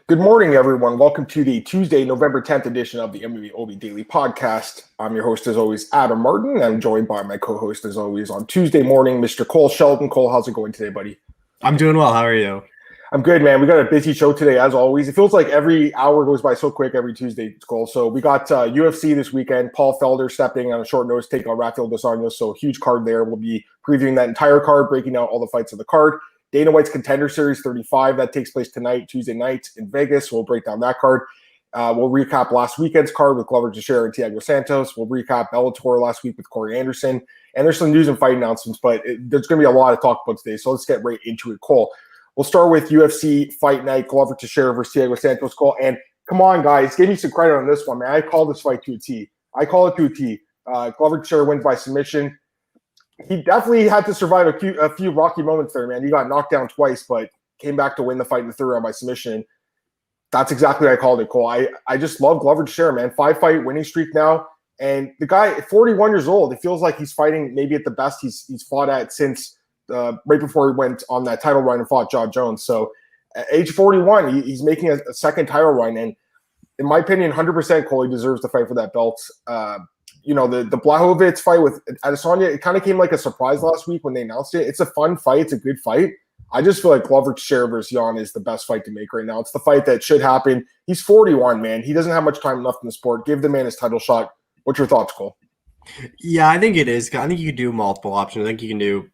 Good morning, everyone. Welcome to the Tuesday, November 10th edition of the MMAOB Daily Podcast. I'm your host, as always, Adam Martin. I'm joined by my co-host, as always, on Tuesday morning, Mr. Cole Sheldon. Cole, how's it going today, buddy? I'm doing well. How are you? I'm good, man. We got a busy show today, as always. It feels like every hour goes by so quick every Tuesday, Cole. So we got UFC this weekend. Paul Felder stepping on a short notice, taking on Rafael dos Anjos. So huge card there. We'll be previewing that entire card, breaking out all the fights of the card. Dana White's Contender Series 35, that takes place tonight, Tuesday night in Vegas. We'll break down that card. We'll recap last weekend's card with Glover Teixeira and Thiago Santos. We'll recap Bellator last week with Corey Anderson. And there's some news and fight announcements, but there's going to be a lot to talk about today. So let's get right into it, Cole. We'll start with UFC Fight Night, Glover Teixeira versus Thiago Santos, Cole. And come on, guys, give me some credit on this one, man. I call this fight to a T. I call it to a T. Glover Teixeira wins by submission. He definitely had to survive a few rocky moments there, man. He got knocked down twice, but came back to win the fight in the third round by submission. That's exactly what I called it, Cole. I just love Glover Teixeira, man. 5-fight winning streak now. And the guy, 41 years old, it feels like he's fighting maybe at the best he's fought at since right before he went on that title run and fought John Jones. So at age 41, he's making a second title run. And in my opinion, 100% Cole, he deserves to fight for that belt. The Blachowicz fight with Adesanya, it kind of came like a surprise last week when they announced it. It's a fun fight. It's a good fight. I just feel like Glover Teixeira versus Jan is the best fight to make right now. It's the fight that should happen. He's 41, man. He doesn't have much time left in the sport. Give the man his title shot. What's your thoughts, Cole? Yeah, I think it is. I think you could do multiple options. I think you can do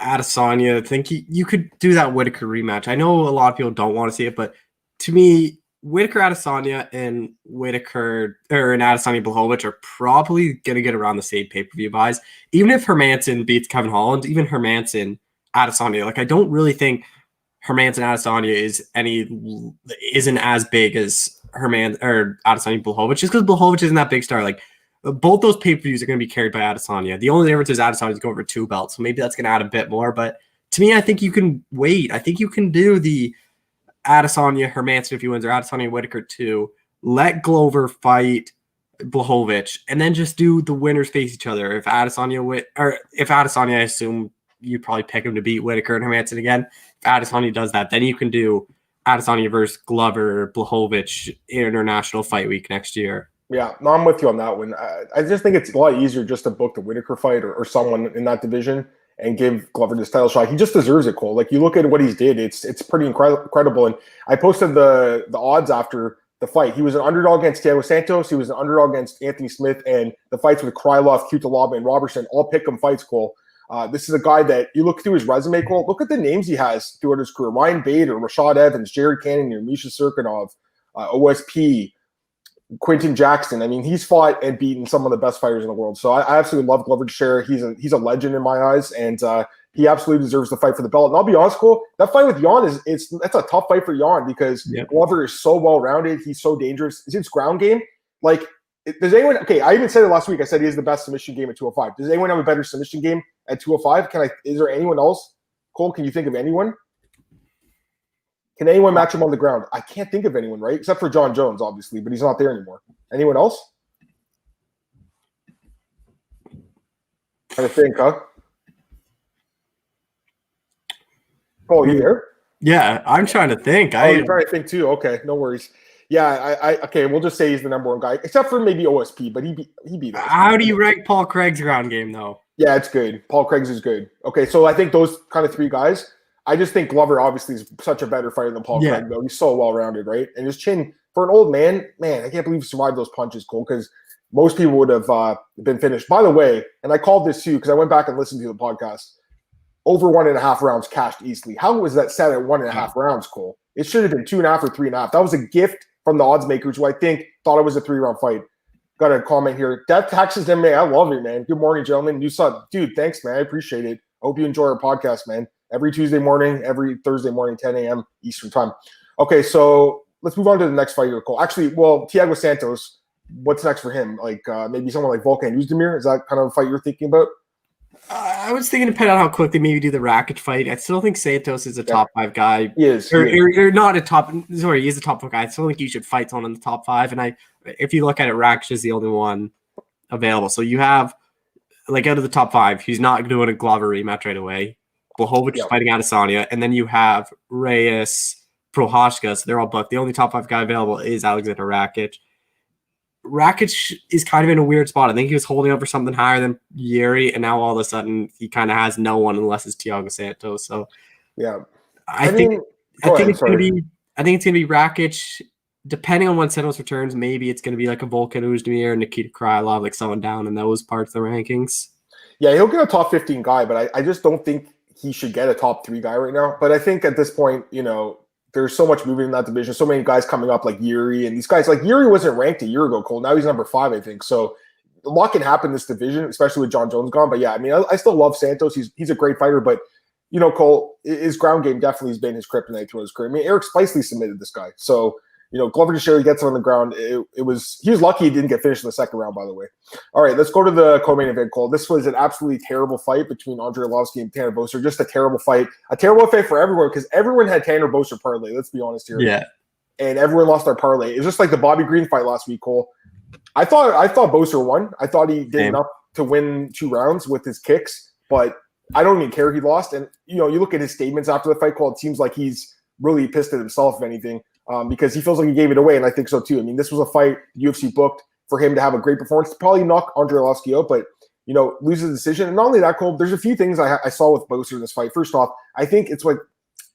Adesanya. I think you could do that Whittaker rematch. I know a lot of people don't want to see it, but to me, Whittaker Adesanya and Whittaker or Adesanya Blachowicz are probably going to get around the same pay-per-view buys. Even if Hermansson beats Kevin Holland, even Hermansson Adesanya, like I don't really think Hermansson Adesanya isn't as big as Adesanya Blachowicz, just because Blachowicz isn't that big star. Like both those pay-per-views are going to be carried by Adesanya. The only difference is Adesanya's going over 2 belts, so maybe that's going to add a bit more. But to me, I think you can wait. I think you can do the Adesanya Hermansson if he wins, or Adesanya Whittaker 2. Let Glover fight Blachowicz, and then just do the winners face each other. If Adesanya, I assume you'd probably pick him to beat Whittaker and Hermansson again. If Adesanya does that, then you can do Adesanya versus Glover Blachowicz International Fight Week next year. Yeah, no, I'm with you on that one. I just think it's a lot easier just to book the Whittaker fight or someone in that division and give Glover this title shot. He just deserves it, Cole. Like, you look at what he's did, it's pretty incredible. And I posted the odds after the fight. He was an underdog against Thiago Santos. He was an underdog against Anthony Smith. And the fights with Krylov, Kutalaba, and Robertson, all pick-em fights, Cole. This is a guy that you look through his resume, Cole. Look at the names he has throughout his career. Ryan Bader, Rashad Evans, Jared Cannonier, Misha Serkinov, OSP, Quentin Jackson. I mean, he's fought and beaten some of the best fighters in the world. So I absolutely love Glover Teixeira. He's a legend in my eyes, and he absolutely deserves the fight for the belt. And I'll be honest, Cole, that fight with Jan that's a tough fight for Jan because Glover is so well rounded. He's so dangerous. His ground game, like, does anyone? Okay, I even said it last week. I said he has the best submission game at 205. Does anyone have a better submission game at 205? Is there anyone else? Cole, can you think of anyone? Can anyone match him on the ground? I can't think of anyone, right? Except for John Jones, obviously, but he's not there anymore. Anyone else? Trying to think, huh? Oh, you there? Yeah, I'm trying to think. You're trying to think too. Okay, no worries. Yeah, okay, we'll just say he's the number one guy, except for maybe OSP, but he beat us. How do you rank Paul Craig's ground game, though? Yeah, it's good. Paul Craig's is good. Okay, so I think those kind of 3 guys. I just think Glover obviously is such a better fighter than Paul Craig, though. He's so well-rounded, right? And his chin, for an old man, I can't believe he survived those punches, Cole, because most people would have been finished. By the way, and I called this too because I went back and listened to the podcast, over 1.5 rounds cashed easily. How was that set at 1.5 rounds, Cole? It should have been 2.5 or 3.5. That was a gift from the odds makers who I think thought it was a 3-round fight. Got a comment here. Death Taxes MMA. I love it, man. Good morning, gentlemen. Dude, thanks, man. I appreciate it. I hope you enjoy our podcast, man. Every Tuesday morning, every Thursday morning, 10 a.m. Eastern time. Okay, so let's move on to the next fight here, Cole. Actually, Thiago Santos, what's next for him? Like maybe someone like Volkan Oezdemir? Is that kind of a fight you're thinking about? I was thinking, depending on how quick they maybe do the Rakic fight. I still think Santos is a top 5 guy. He is. Or not a top. Sorry, he is a top 5 guy. I still think you should fight someone in the top 5. And if you look at it, Rakic is the only one available. So you have, like, out of the top 5, he's not doing a Glover rematch right away. Blachowicz is fighting Adesanya, and then you have Reyes, Prohashka, so they're all booked. The only top 5 guy available is Alexander Rakic. Rakic is kind of in a weird spot. I think he was holding up for something higher than Yuri, and now all of a sudden he kind of has no one unless it's Thiago Santos. So yeah, I think it's gonna be Rakic. Depending on when Santos returns, maybe it's gonna be like a Volkan Oezdemir, Nikita Krylov, like someone down in those parts of the rankings. Yeah, he'll get a top 15 guy, but I just don't think he should get a top 3 guy right now. But I think at this point, there's so much movement in that division. So many guys coming up like Yuri and these guys. Like Yuri wasn't ranked a year ago, Cole. Now he's number 5, I think. So a lot can happen in this division, especially with John Jones gone. But yeah, I mean, I still love Santos. He's a great fighter. But, Cole, his ground game definitely has been his kryptonite throughout his career. I mean, Eric Spicely submitted this guy. So, Glover Teixeira gets him on the ground. He was lucky he didn't get finished in the second round, by the way. All right, let's go to the co-main event, Cole. This was an absolutely terrible fight between Andrei Arlovski and Tanner Boser. Just a terrible fight. A terrible fight for everyone because everyone had Tanner Boser parlay. Let's be honest here. Yeah. And everyone lost their parlay. It was just like the Bobby Green fight last week, Cole. I thought Boser won. I thought he did enough to win 2 rounds with his kicks, but I don't even care he lost. And, you look at his statements after the fight, Cole, it seems like he's really pissed at himself, if anything. Because he feels like he gave it away, and I think so too. I mean, this was a fight the UFC booked for him to have a great performance, probably knock Andrei Arlovski out, but loses the decision. And not only that, Cole, there's a few things I saw with Boser in this fight. First off, I think it's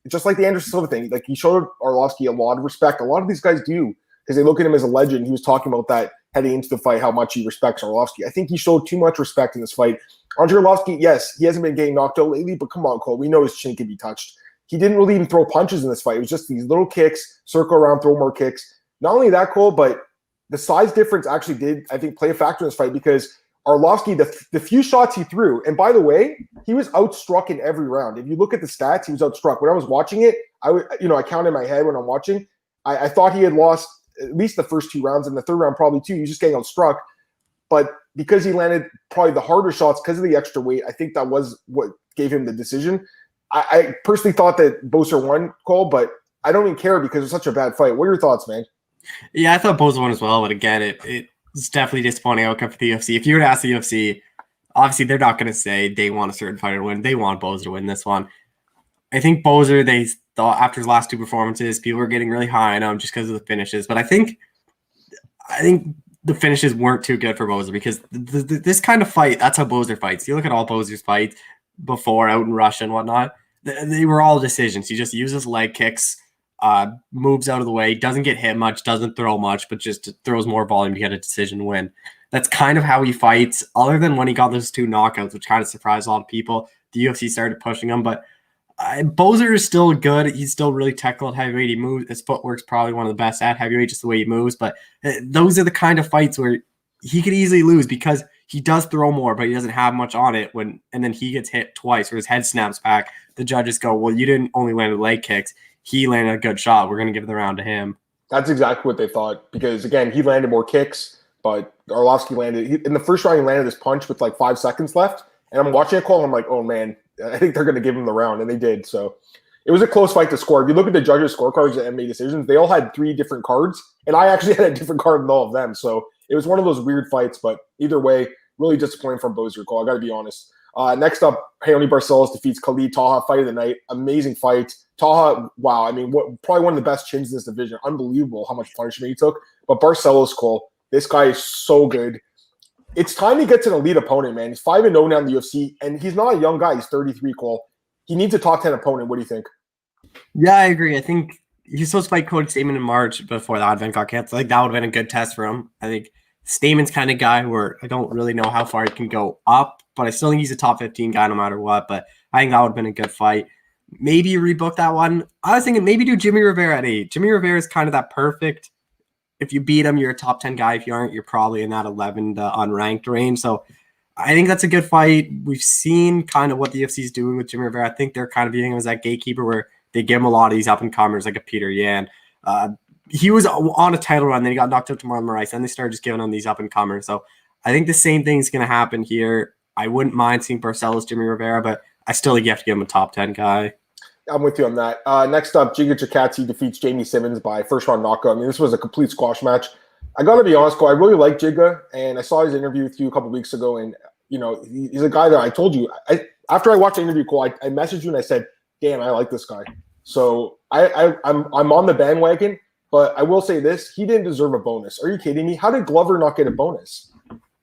just like the Anderson Silva thing. Like he showed Arlovski a lot of respect. A lot of these guys do because they look at him as a legend. He was talking about that heading into the fight, how much he respects Arlovski. I think he showed too much respect in this fight. Andrei Arlovski, yes, he hasn't been getting knocked out lately, but come on, Cole, we know his chin can be touched. He didn't really even throw punches in this fight. It was just these little kicks, circle around, throw more kicks. Not only that, Cole, but the size difference actually did, I think, play a factor in this fight because Arlovski, the few shots he threw, and by the way, he was outstruck in every round. If you look at the stats, he was outstruck. When I was watching it, I counted in my head when I'm watching. I thought he had lost at least the first 2 rounds, and the third round probably too. He was just getting outstruck. But because he landed probably the harder shots because of the extra weight, I think that was what gave him the decision. I personally thought that Boser won, Cole, but I don't even care because it's such a bad fight. What are your thoughts, man? Yeah, I thought Boser won as well, but again, it's definitely a disappointing outcome for the UFC. If you were to ask the UFC, obviously they're not going to say they want a certain fighter to win. They want Boser to win this one. I think Boser, they thought after his last 2 performances, people were getting really high on him just because of the finishes. But I think the finishes weren't too good for Boser because this kind of fight, that's how Boser fights. You look at all Boser's fights before out in Russia and whatnot, they were all decisions. He just uses leg kicks, moves out of the way, doesn't get hit much, doesn't throw much, but just throws more volume to get a decision win. That's kind of how he fights, other than when he got those 2 knockouts, which kind of surprised a lot of people. The UFC started pushing him, but Boser is still good. He's still really technical at heavyweight. He moves. His footwork's probably one of the best at heavyweight, just the way he moves. But those are the kind of fights where he could easily lose because he does throw more, but he doesn't have much on it. And then he gets hit twice, where his head snaps back. The judges go, "Well, you didn't only land leg kicks. He landed a good shot. We're going to give the round to him." That's exactly what they thought because again, he landed more kicks, but Arlovski landed in the first round. He landed this punch with like 5 seconds left, and I'm watching it call. And I'm like, "Oh man, I think they're going to give him the round," and they did. So it was a close fight to score. If you look at the judges' scorecards at MMA decisions, they all had 3 different cards, and I actually had a different card than all of them. So it was one of those weird fights, but either way, really disappointing from Boser, Cole. I got to be honest. Next up, Haoni Barcelos defeats Khalid. Taha, fight of the night. Amazing fight. Taha, wow. I mean, probably one of the best chins in this division. Unbelievable how much punishment he took. But Barcelos, Cole, this guy is so good. It's time he gets an elite opponent, man. He's 5-0 now in the UFC, and he's not a young guy. He's 33, Cole. He needs a top 10 opponent. What do you think? Yeah, I agree. I think he's supposed to fight Cody Stamen in March before the event got canceled. Like that would have been a good test for him. I think Stamen's kind of guy where I don't really know how far he can go up, but I still think he's a top 15 guy no matter what. But I think that would have been a good fight. Maybe rebook that one. I was thinking maybe do Jimmy Rivera at 8. Jimmy Rivera is kind of that perfect. If you beat him, you're a top 10 guy. If you aren't, you're probably in that 11 to unranked range. So I think that's a good fight. We've seen kind of what the UFC is doing with Jimmy Rivera. I think they're kind of viewing him as that gatekeeper where they give him a lot of these up-and-comers like a Peter Yan. He was on a title run, then he got knocked out to Marlon Moraes, and they started just giving him these up-and-comers. So I think the same thing is going to happen here. I wouldn't mind seeing Barcelos, Jimmy Rivera, but I still think you have to give him a top 10 guy. I'm with you on that. Next up, Jinger Chikatsu defeats Jamie Simmons by first-round knockout. I mean, this was a complete squash match. I got to be honest, Cole, I really like Jinger, and I saw his interview with you a couple weeks ago, and, you know, he's a guy that I told you. After I watched the interview, Cole, I messaged you and I said, damn, I like this guy. So I'm on the bandwagon, but I will say this: he didn't deserve a bonus. Are you kidding me? How did Glover not get a bonus?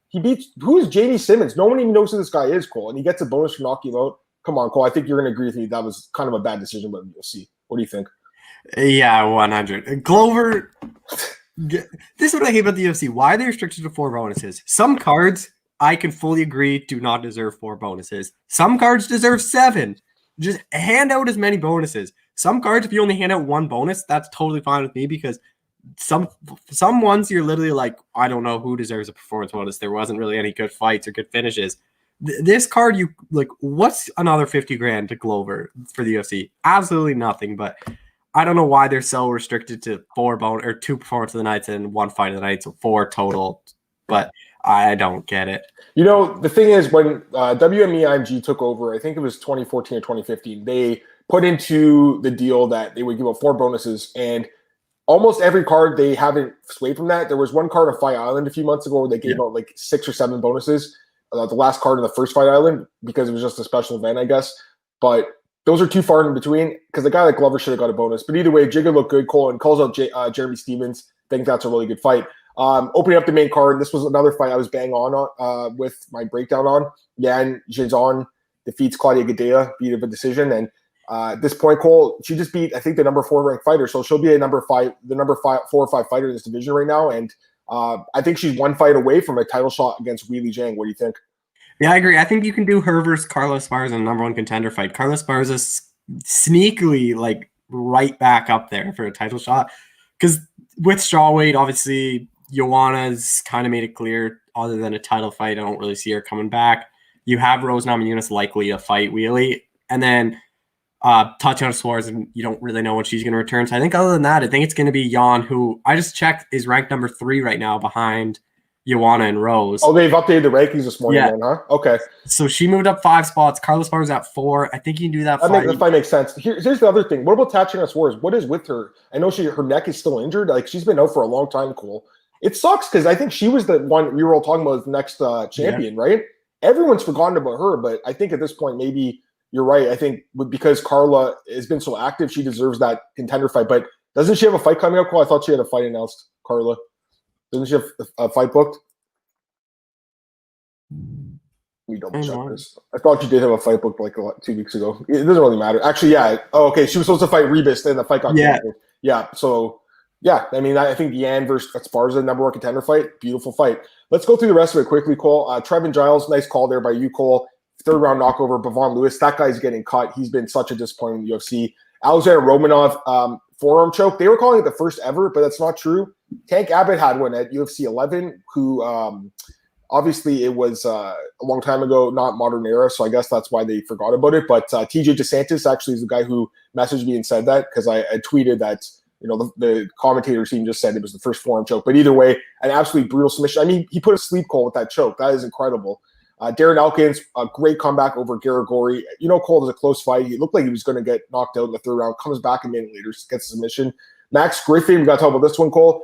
He beats who is Jamie Simmons? No one even knows who this guy is, Cole, and he gets a bonus for knocking him out. Come on, Cole. I think you're going to agree with me. That was kind of a bad decision by the UFC. What do you think? Yeah, 100. Glover. This is what I hate about the UFC. Why are they restricted to 4 bonuses? Some cards, I can fully agree, do not deserve 4 bonuses. Some cards deserve 7. Just hand out as many bonuses. Some cards, if you only hand out 1 bonus, that's totally fine with me because some ones you're literally like, I don't know who deserves a performance bonus. There wasn't really any good fights or good finishes. This card, you like, what's another 50 grand to Glover for the UFC? Absolutely nothing. But I don't know why they're so restricted to 4 bonus or 2 performance of the nights and 1 fight of the night, so 4 total. But I don't get it. You know, the thing is, when WME IMG took over, I think it was 2014 or 2015, they put into the deal that they would give out 4 bonuses, and almost every card they haven't swayed from that. There was one card on Fight Island a few months ago where they gave out like 6 or 7 bonuses. The last card in the first Fight Island because it was just a special event, I guess. But those are too far in between because the guy like Glover should have got a bonus. But either way, Jinger looked good. Cole and calls out Jeremy Stevens. I think that's a really good fight. Opening up the main card, this was another fight I was bang on with my breakdown on. Yan Zhizhan defeats Claudia Gadea, beat of a decision. And at this point, Cole, she just beat, I think, the number 4 ranked fighter. So she'll be the number 4 or 5 fighter in this division right now. And I think she's 1 fight away from a title shot against Weili Zhang. What do you think? Yeah, I agree. I think you can do her versus Carlos Esparza in the number 1 contender fight. Carlos Esparza sneakily like right back up there for a title shot. Because with strawweight, obviously, Joanna's kind of made it clear, other than a title fight, I don't really see her coming back. You have Rose Namajunas likely to fight Weili. And then Tatiana Suarez, and you don't really know when she's going to return. So I think other than that, I think it's going to be Jan, who I just checked is ranked number 3 right now behind Joanna and Rose. Oh, they've updated the rankings this morning, then, huh? Okay. So she moved up 5 spots. Carlos Esparza's at 4. I think you can do that. That fight makes sense. Here's the other thing. What about Tatiana Suarez? What is with her? I know her neck is still injured. Like, she's been out for a long time, Cole. It sucks because I think she was the one we were all talking about as the next champion, right? Everyone's forgotten about her, but I think at this point, maybe you're right. I think because Carla has been so active, she deserves that contender fight. But doesn't she have a fight coming up, Cole? I thought she had a fight announced, Carla. Doesn't she have a fight booked? We double check this. I thought you did have a fight booked like 2 weeks ago. It doesn't really matter. Actually, yeah. Oh, okay. She was supposed to fight Rebus, then the fight got canceled. Yeah. So, yeah. I mean, I think Yan versus Esparza, number 1 contender fight. Beautiful fight. Let's go through the rest of it quickly, Cole. Trevin Giles, nice call there by you, Cole. 3rd round knockover. Bavon Lewis, that guy's getting cut. He's been such a disappointment in the UFC. Alexander Romanov, forearm choke. They were calling it the first ever, but that's not true. Tank Abbott had one at UFC 11, who obviously it was a long time ago, not modern era, so I guess that's why they forgot about it. But TJ DeSantis actually is the guy who messaged me and said that because I tweeted that, you know, the commentator team just said it was the first forearm choke. But either way, an absolutely brutal submission. I mean, he put a sleep, Cole, with that choke. That is incredible. Darren Elkins, a great comeback over Garagori. You know, Cole was a close fight. He looked like he was going to get knocked out in the 3rd round, comes back a minute later, gets a submission. Max Griffin, we got to talk about this one, Cole.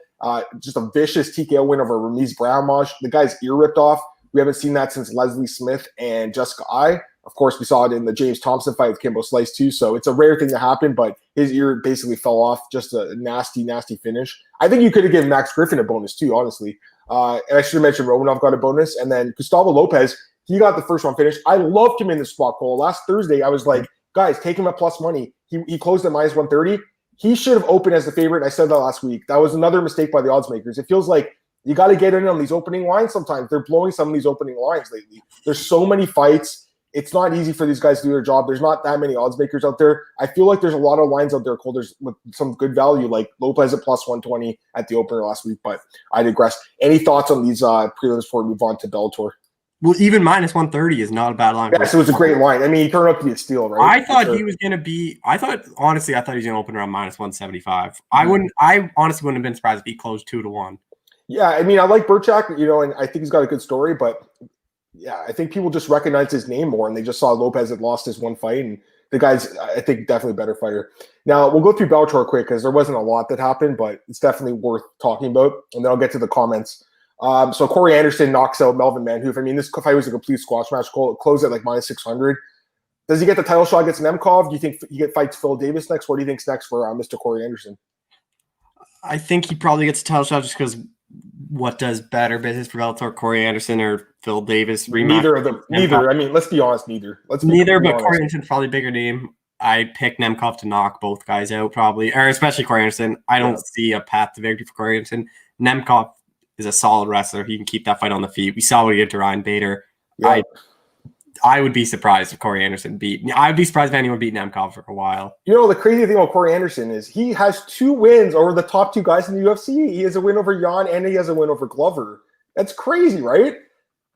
Just a vicious TKO win over Ramiz Brahimaj. The guy's ear ripped off. We haven't seen that since Leslie Smith and Jessica Ai. Of course, we saw it in the James Thompson fight with Kimbo Slice too. So it's a rare thing to happen, but his ear basically fell off. Just a nasty, nasty finish. I think you could have given Max Griffin a bonus too, honestly. And I should have mentioned Romanov got a bonus. And then Gustavo Lopez, he got the first round finish. I loved him in this spot, Cole. Last Thursday, I was like, guys, take him at plus money. He closed at minus 130. He should have opened as the favorite. I said that last week. That was another mistake by the odds makers. It feels like you got to get in on these opening lines sometimes. They're blowing some of these opening lines lately. There's so many fights. It's not easy for these guys to do their job. There's not that many odds makers out there. I feel like there's a lot of lines out there, Cole. There's with some good value, like Lopez at plus 120 at the opener last week, but I digress. Any thoughts on these prelims before we move on to Bellator? Well, even minus 130 is not a bad line. Yes, it was a great line. I mean, he turned out to be a steal, right? I thought he was going to be – honestly, I thought he was going to open around minus 175. I honestly wouldn't have been surprised if he closed 2-1. Yeah, I mean, I like Burchak, you know, and I think he's got a good story, but yeah, I think people just recognize his name more, and they just saw Lopez had lost his one fight, and the guy's, I think, definitely a better fighter. Now, we'll go through Bellator quick because there wasn't a lot that happened, but it's definitely worth talking about, and then I'll get to the comments. So Corey Anderson knocks out Melvin Manhoef. I mean, this fight was a complete squash match. Closed at like minus 600. Does he get the title shot against Nemkov? Do you think he fights Phil Davis next? What do you think's next for Mr. Corey Anderson? I think he probably gets a title shot just because what does better business for Bellator, Corey Anderson or Phil Davis? Neither of them. Neither. I mean, let's be honest. Neither. Neither, but Corey Anderson's probably a bigger name. I pick Nemkov to knock both guys out probably, or especially Corey Anderson. I don't see a path to victory for Corey Anderson. Nemkov is a solid wrestler. He can keep that fight on the feet. We saw what he did to Ryan Bader. Yeah. I would be surprised if Corey Anderson I'd be surprised if anyone beat Nemkov for a while. The crazy thing about Corey Anderson is he has 2 wins over the top 2 guys in the UFC. He has a win over Jan and he has a win over Glover. That's crazy, right?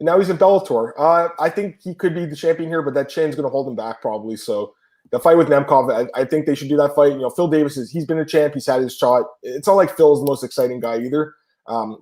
And now he's in Bellator. I think he could be the champion here, but that chin's going to hold him back probably. So the fight with Nemkov, I think they should do that fight. Phil Davis he's been a champ. He's had his shot. It's not like Phil's the most exciting guy either.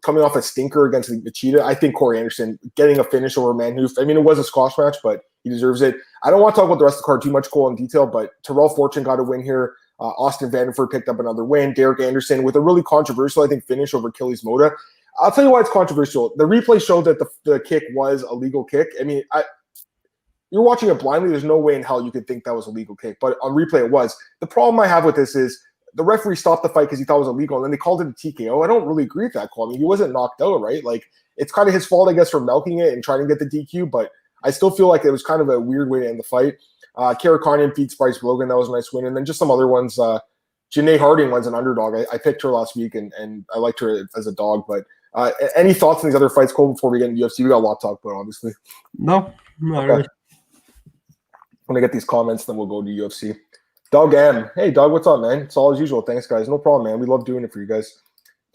Coming off a stinker against the Cheetah, I think Corey Anderson getting a finish over Manhoef. I mean, it was a squash match, but he deserves it. I don't want to talk about the rest of the card too much, Cole, in detail, but Terrell Fortune got a win here. Austin Vanderford picked up another win. Derek Anderson with a really controversial, I think, finish over Achilles Mota. I'll tell you why it's controversial. The replay showed that the kick was a legal kick. I mean, you're watching it blindly. There's no way in hell you could think that was a legal kick, but on replay it was. The problem I have with this is the referee stopped the fight because he thought it was illegal, and then they called it a TKO. I don't really agree with that call. I mean, he wasn't knocked out, right? Like, it's kind of his fault, I guess, for milking it and trying to get the DQ, but I still feel like it was kind of a weird way to end the fight. Karakanian beats Bryce Logan. That was a nice win. And then just some other ones. Janae Harding was an underdog. I picked her last week, and I liked her as a dog. But any thoughts on these other fights, Cole, before we get into UFC? We got a lot to talk about, obviously. No, not really. When I get these comments, then we'll go to UFC. Doug M. Hey, Doug, what's up, man? It's all as usual. Thanks, guys. No problem, man. We love doing it for you guys.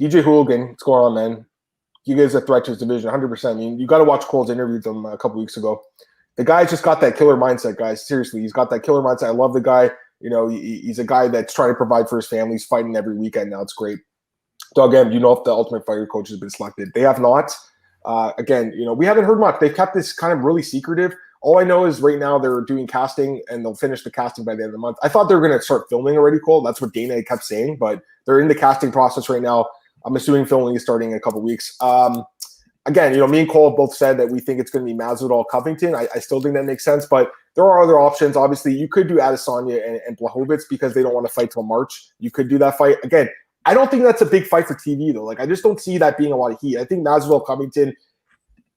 DJ Hooligan, what's going on, man? You guys are a threat to his division, 100%. I mean, you got to watch Cole's interview with him a couple weeks ago. The guy's just got that killer mindset, guys. Seriously, he's got that killer mindset. I love the guy. He's a guy that's trying to provide for his family. He's fighting every weekend now. It's great. Doug M., do you know if the Ultimate Fighter coach has been selected? They have not. Again, we haven't heard much. They've kept this kind of really secretive. All I know is right now they're doing casting, and they'll finish the casting by the end of the month. I thought they were going to start filming already, Cole. That's what Dana kept saying, but they're in the casting process right now. I'm assuming filming is starting in a couple weeks. Again, me and Cole both said that we think it's going to be Masvidal Covington. I still think that makes sense, but there are other options. Obviously, you could do Adesanya and Blachowicz because they don't want to fight till March. You could do that fight. Again, I don't think that's a big fight for TV, though. Like, I just don't see that being a lot of heat. I think Masvidal Covington –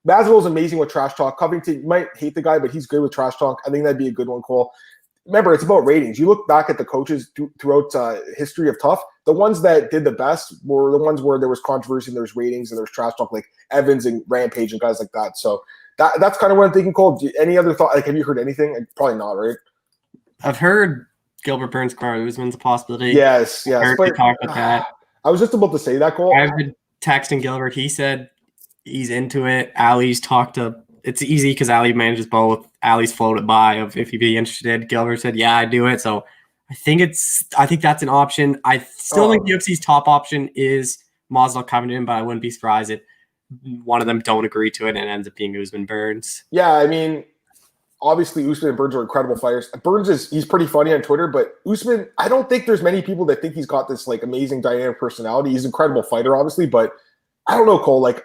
Masvidal's amazing with trash talk. Covington, you might hate the guy, but he's good with trash talk. I think that'd be a good one, Cole. Remember, it's about ratings. You look back at the coaches throughout history of Tough, the ones that did the best were the ones where there was controversy and there was ratings and there was trash talk, like Evans and Rampage and guys like that. So that's kind of what I'm thinking, Cole. Any other thought? Like, have you heard anything? Probably not, right? I've heard Gilbert Burns Kamaru Usman's a possibility. Yes. I heard they talk about that. I was just about to say that, Cole. I've been texting Gilbert. He said he's into it. Ali's talked to – it's easy because Ali manages both. Ali's floated by of if he'd be interested. Gilbert said, yeah, I'd do it. So I think that's an option. I still think UFC's top option is Masvidal Covington, but I wouldn't be surprised if one of them don't agree to it and it ends up being Usman Burns. Yeah, I mean, obviously Usman and Burns are incredible fighters. Burns he's pretty funny on Twitter, but Usman, I don't think there's many people that think he's got this like amazing dynamic personality. He's an incredible fighter, obviously, but I don't know, Cole. Like,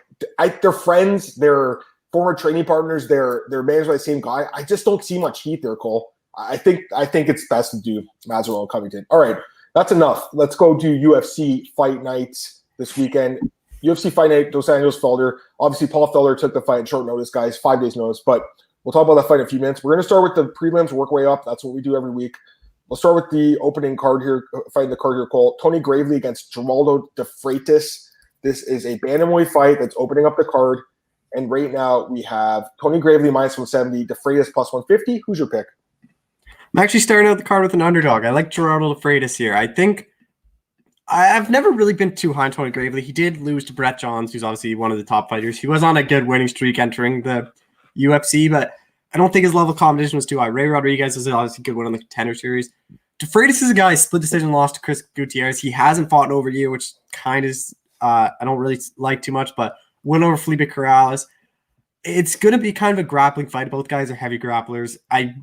they're friends, they're former training partners, they're managed by the same guy. I just don't see much heat there, Cole. I think it's best to do Masvidal and Covington. All right, that's enough. Let's go do UFC fight nights this weekend. UFC fight night, Dos Anjos Felder. Obviously, Paul Felder took the fight at short notice, guys, 5 days notice, but we'll talk about that fight in a few minutes. We're going to start with the prelims, work way up. That's what we do every week. We'll start with the opening card here, fighting the card here, Cole. Tony Gravely against Geraldo de Freitas. This is a bantamweight fight that's opening up the card. And right now we have Tony Gravely minus 170, de Freitas plus 150. Who's your pick? I'm actually starting out the card with an underdog. I like Geraldo de Freitas here. I think I've never really been too high on Tony Gravely. He did lose to Brett Johns, who's obviously one of the top fighters. He was on a good winning streak entering the UFC, but I don't think his level of competition was too high. Ray Rodriguez is obviously a good one on the Contender Series. De Freitas is a guy, split decision loss to Chris Gutierrez. He hasn't fought in over a year, which kind of I don't really like too much, but win over Felipe Corrales. It's going to be kind of a grappling fight. Both guys are heavy grapplers. I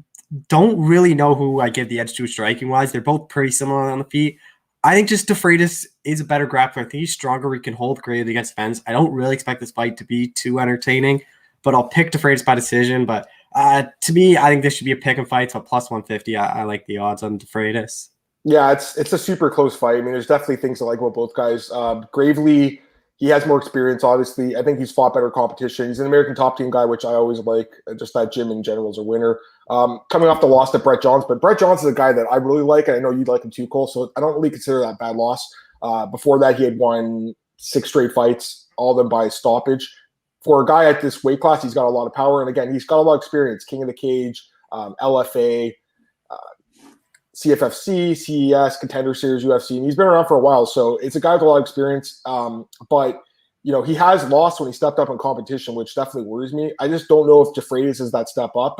don't really know who I give the edge to striking-wise. They're both pretty similar on the feet. I think just de Freitas is a better grappler. I think he's stronger. He can hold Gravely against fence. I don't really expect this fight to be too entertaining, but I'll pick de Freitas by decision. But To me, I think this should be a pick and fight. So plus 150, I like the odds on Freitas. Yeah, it's a super close fight. I mean, there's definitely things I like about both guys. Gravely, he has more experience, obviously. I think he's fought better competition. He's an American top team guy, which I always like. Just that gym in general is a winner. Coming off the loss to Brett Johns, but Brett Johns is a guy that I really like, and I know you'd like him too, Cole, so I don't really consider that a bad loss. Before that, he had won 6 straight fights, all of them by stoppage. For a guy at this weight class, he's got a lot of power, and again, he's got a lot of experience. King of the Cage, LFA, CFFC, CES, Contender Series, UFC, and he's been around for a while, so it's a guy with a lot of experience. But he has lost when he stepped up in competition, which definitely worries me. I just don't know if Freitas is that step up.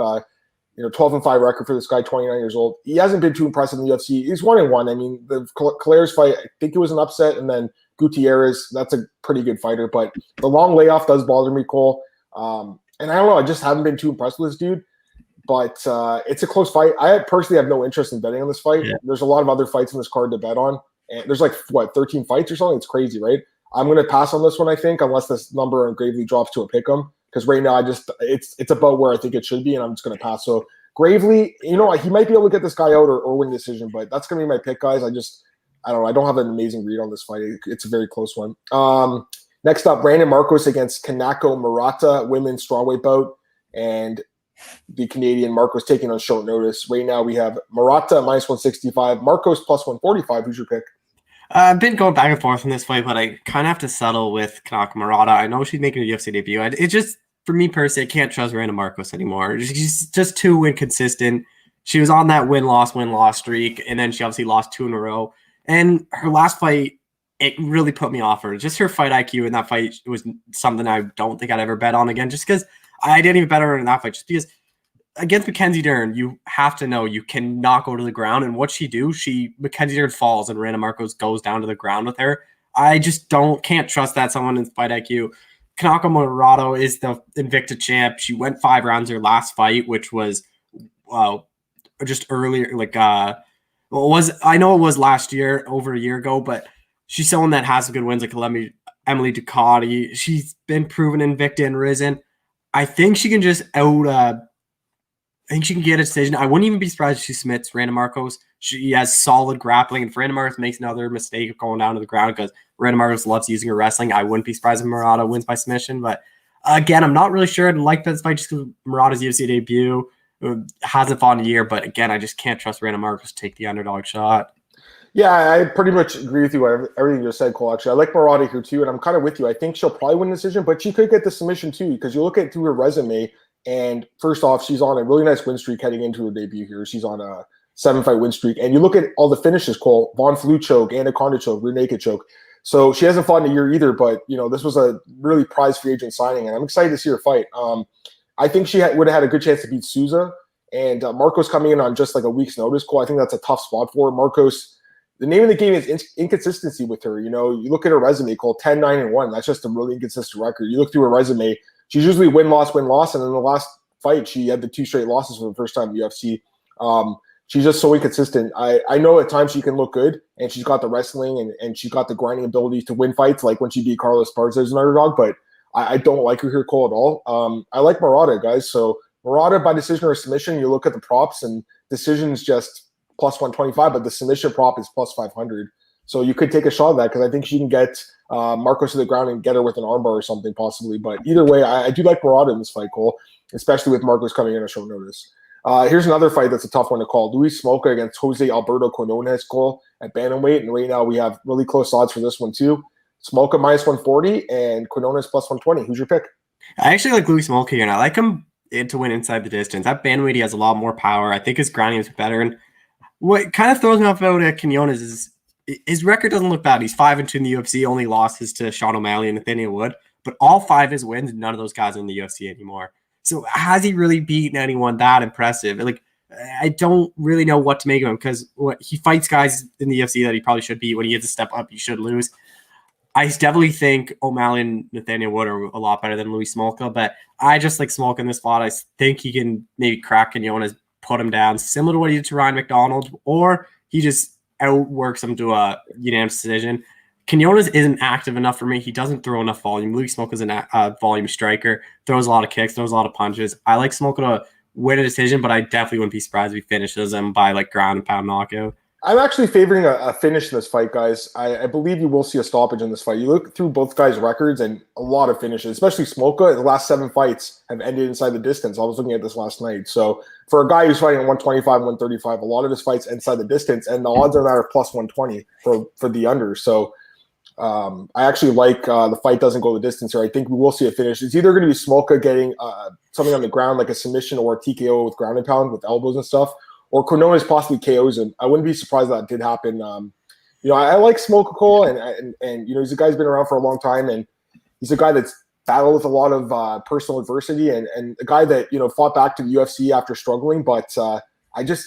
12-5 record for this guy, 29 years old. He hasn't been too impressive in the UFC. He's 1-1. I mean, the Claire's fight, I think it was an upset, and then Gutierrez, that's a pretty good fighter. But the long layoff does bother me, Cole. And I don't know, I just haven't been too impressed with this dude. But it's a close fight. I personally have no interest in betting on this fight. Yeah. There's a lot of other fights in this card to bet on. And there's 13 fights or something? It's crazy, right? I'm going to pass on this one, I think, unless this number on Gravely drops to a pick'em. Because right now, it's about where I think it should be, and I'm just going to pass. So Gravely, he might be able to get this guy out or win the decision, but that's going to be my pick, guys. I don't know. I don't have an amazing read on this fight. It's a very close one. Next up, Brandon Marcos against Kanako Maratha, women's strawweight bout. And the Canadian Marcos taking on short notice. Right now we have Maratha minus 165, Marcos plus 145. Who's your pick? I've been going back and forth in this fight, but I kind of have to settle with Kanako Maratha. I know she's making a UFC debut. It just, for me personally, I can't trust Brandon Marcos anymore. She's just too inconsistent. She was on that win-loss streak, and then she obviously lost 2 in a row. And her last fight, it really put me off her. Just her fight IQ in that fight was something I don't think I'd ever bet on again, just because I didn't even bet her in that fight, just because against Mackenzie Dern, you have to know you cannot go to the ground. And what she do, Mackenzie Dern falls and Brandon Marcos goes down to the ground with her. I just can't trust that someone in fight IQ. Kanako Maratha is the Invicta champ. She went 5 rounds her last fight, which was just earlier. I know it was last year, over a year ago, but she's someone that has some good wins, like Emily Ducati. She's been proven Invicta and risen. I think she can just I think she can get a decision. I wouldn't even be surprised if she submits Brandon Marcos. She has solid grappling, and Brandon Marcos makes another mistake of going down to the ground because Brandon Marcos loves using her wrestling. I wouldn't be surprised if Maratha wins by submission. But again, I'm not really sure. I'd like this fight just because Maratha's UFC debut hasn't fought in a year. But again, I just can't trust Brandon Marcos to take the underdog shot. Yeah, I pretty much agree with you on everything you just said, Cole. Actually, I like Maratha here too, and I'm kind of with you. I think she'll probably win the decision, but she could get the submission too because you look at through her resume. And first off, she's on a really nice win streak heading into her debut here. She's on a 7-fight win streak. And you look at all the finishes, Cole, Von Flue choke, Anaconda choke, rear naked choke. So she hasn't fought in a year either, but, this was a really prized free agent signing, and I'm excited to see her fight. I think she would have had a good chance to beat Souza. And Marcos coming in on just like a week's notice, Cole, I think that's a tough spot for her. Marcos, the name of the game is inconsistency with her. You look at her resume, Cole, 10-9-1. That's just a really inconsistent record. You look through her resume, she's usually win-loss, and in the last fight, she had the 2 straight losses for the first time in the UFC. She's just so inconsistent. I know at times she can look good, and she's got the wrestling and she's got the grinding ability to win fights, like when she beat Carlos Esparza as an underdog, but I don't like her here, Cole, at all. I like Maratha, guys. So Maratha by decision or submission, you look at the props, and decision's just plus 125, but the submission prop is plus 500. So you could take a shot at that because I think she can get Marcos to the ground and get her with an armbar or something possibly. But either way, I do like Maratha in this fight, Cole, especially with Marcos coming in on short notice. Here's another fight that's a tough one to call. Luis Smolka against Jose Alberto Quinones, Cole, at bantamweight. And right now we have really close odds for this one too. Smolka minus 140 and Quinones plus 120. Who's your pick? I actually like Luis Smolka here, and I like him to win inside the distance. At bantamweight, he has a lot more power. I think his grinding is better. And what kind of throws me off about Quinones is his record doesn't look bad. He's 5-2 in the UFC, only losses to Sean O'Malley and Nathaniel Wood. But all 5 of his wins, none of those guys are in the UFC anymore. So has he really beaten anyone that impressive? I don't really know what to make of him because he fights guys in the UFC that he probably should beat. When he gets a step up, he should lose. I definitely think O'Malley and Nathaniel Wood are a lot better than Luis Smolka, but I just like Smolka in this spot. I think he can maybe crack Quinones, put him down, similar to what he did to Ryan McDonald, or he just outworks him to a unanimous decision. Quinones isn't active enough for me. He doesn't throw enough volume. Luis Smolka is a volume striker, throws a lot of kicks, throws a lot of punches. I like Smolka to win a decision, but I definitely wouldn't be surprised if he finishes him by like ground and pound knockout. I'm actually favoring a finish in this fight, guys. I believe you will see a stoppage in this fight. You look through both guys' records and a lot of finishes, especially Smolka. The last 7 fights have ended inside the distance. I was looking at this last night. So for a guy who's fighting at 125, 135, a lot of his fights inside the distance, and the odds are that are plus 120 for the under. So I actually like the fight doesn't go the distance here. I think we will see a finish. It's either going to be Smolka getting something on the ground like a submission or a TKO with ground and pound with elbows and stuff, or Quinones possibly KOs him. I wouldn't be surprised if that did happen. I like Smolka Cole, and he's a guy who's been around for a long time, and he's a guy that's battled with a lot of personal adversity, and a guy that fought back to the UFC after struggling. But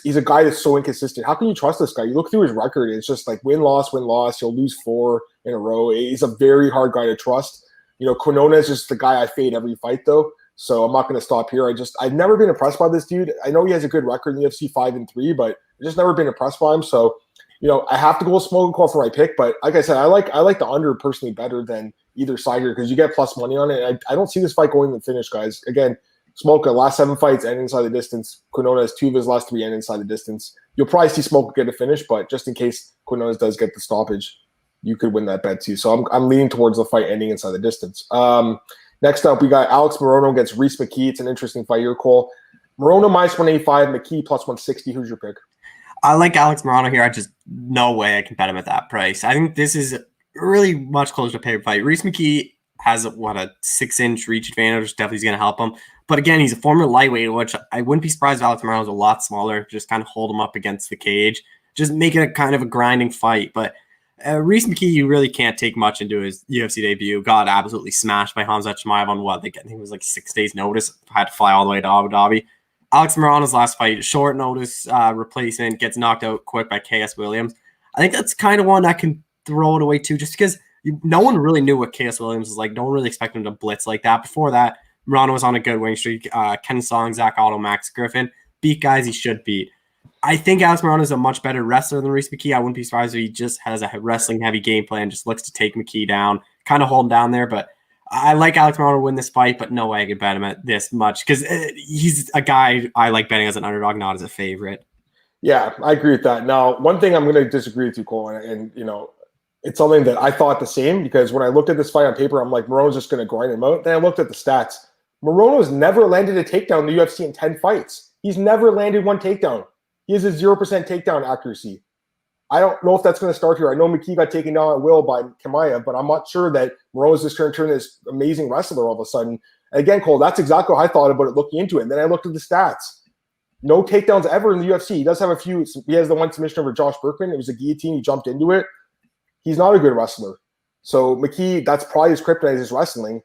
he's a guy that's so inconsistent. How can you trust this guy? You look through his record, it's just like win loss. He'll lose 4 in a row. He's a very hard guy to trust. Quinones is just the guy I fade every fight though. So I'm not going to stop here. I've never been impressed by this dude. I know he has a good record in the UFC 5-3, but I've just never been impressed by him. So, I have to go with Smoke Call for my pick. But like I said, I like the under personally better than either side here because you get plus money on it. I don't see this fight going to the finish, guys. Again, Smoke, last 7 fights end inside the distance. Quinones, 2 of his last 3 end inside the distance. You'll probably see Smoke get a finish, but just in case Quinones does get the stoppage, you could win that bet too. So I'm leaning towards the fight ending inside the distance. Next up, we got Alex Morono against Reese McKee. It's an interesting fight here, Cole. Morono minus 185, McKee plus 160. Who's your pick? I like Alex Morono here. No way I can bet him at that price. I think this is really much closer to a paper fight. Reese McKee has a 6-inch reach advantage, which definitely is going to help him. But again, he's a former lightweight, which I wouldn't be surprised if Alex Morono's a lot smaller. Just kind of hold him up against the cage. Just make it a kind of a grinding fight. But Reese McKee, you really can't take much into his UFC debut. Got absolutely smashed by Khamzat Chimaev on I think it was like 6 days notice. Had to fly all the way to Abu Dhabi. Alex Morono's last fight, short notice replacement, gets knocked out quick by KS Williams. I think that's kind of one that can throw it away too, just because no one really knew what KS Williams was like. No one really expected him to blitz like that. Before that, Morono was on a good winning streak. Ken Song, Zach Otto, Max Griffin. Beat guys he should beat. I think Alex Morono is a much better wrestler than Reese McKee. I wouldn't be surprised if he just has a wrestling-heavy game plan, just looks to take McKee down, kind of hold him down there. But I like Alex Morono to win this fight, but no way I could bet him at this much because he's a guy I like betting as an underdog, not as a favorite. Yeah, I agree with that. Now, one thing I'm going to disagree with you, Cole, and it's something that I thought the same because when I looked at this fight on paper, I'm like, Morono's just going to grind him out. Then I looked at the stats. Morono's never landed a takedown in the UFC in 10 fights. He's never landed one takedown. He has a 0% takedown accuracy. I don't know if that's going to start here. I know McKee got taken down at will by Chimaev, but I'm not sure that Morono's just going to turn this amazing wrestler all of a sudden. And again, Cole, that's exactly how I thought about it looking into it. And then I looked at the stats. No takedowns ever in the UFC. He does have a few. He has the one submission over Josh Berkman. It was a guillotine. He jumped into it. He's not a good wrestler. So McKee, that's probably his kryptonite is wrestling.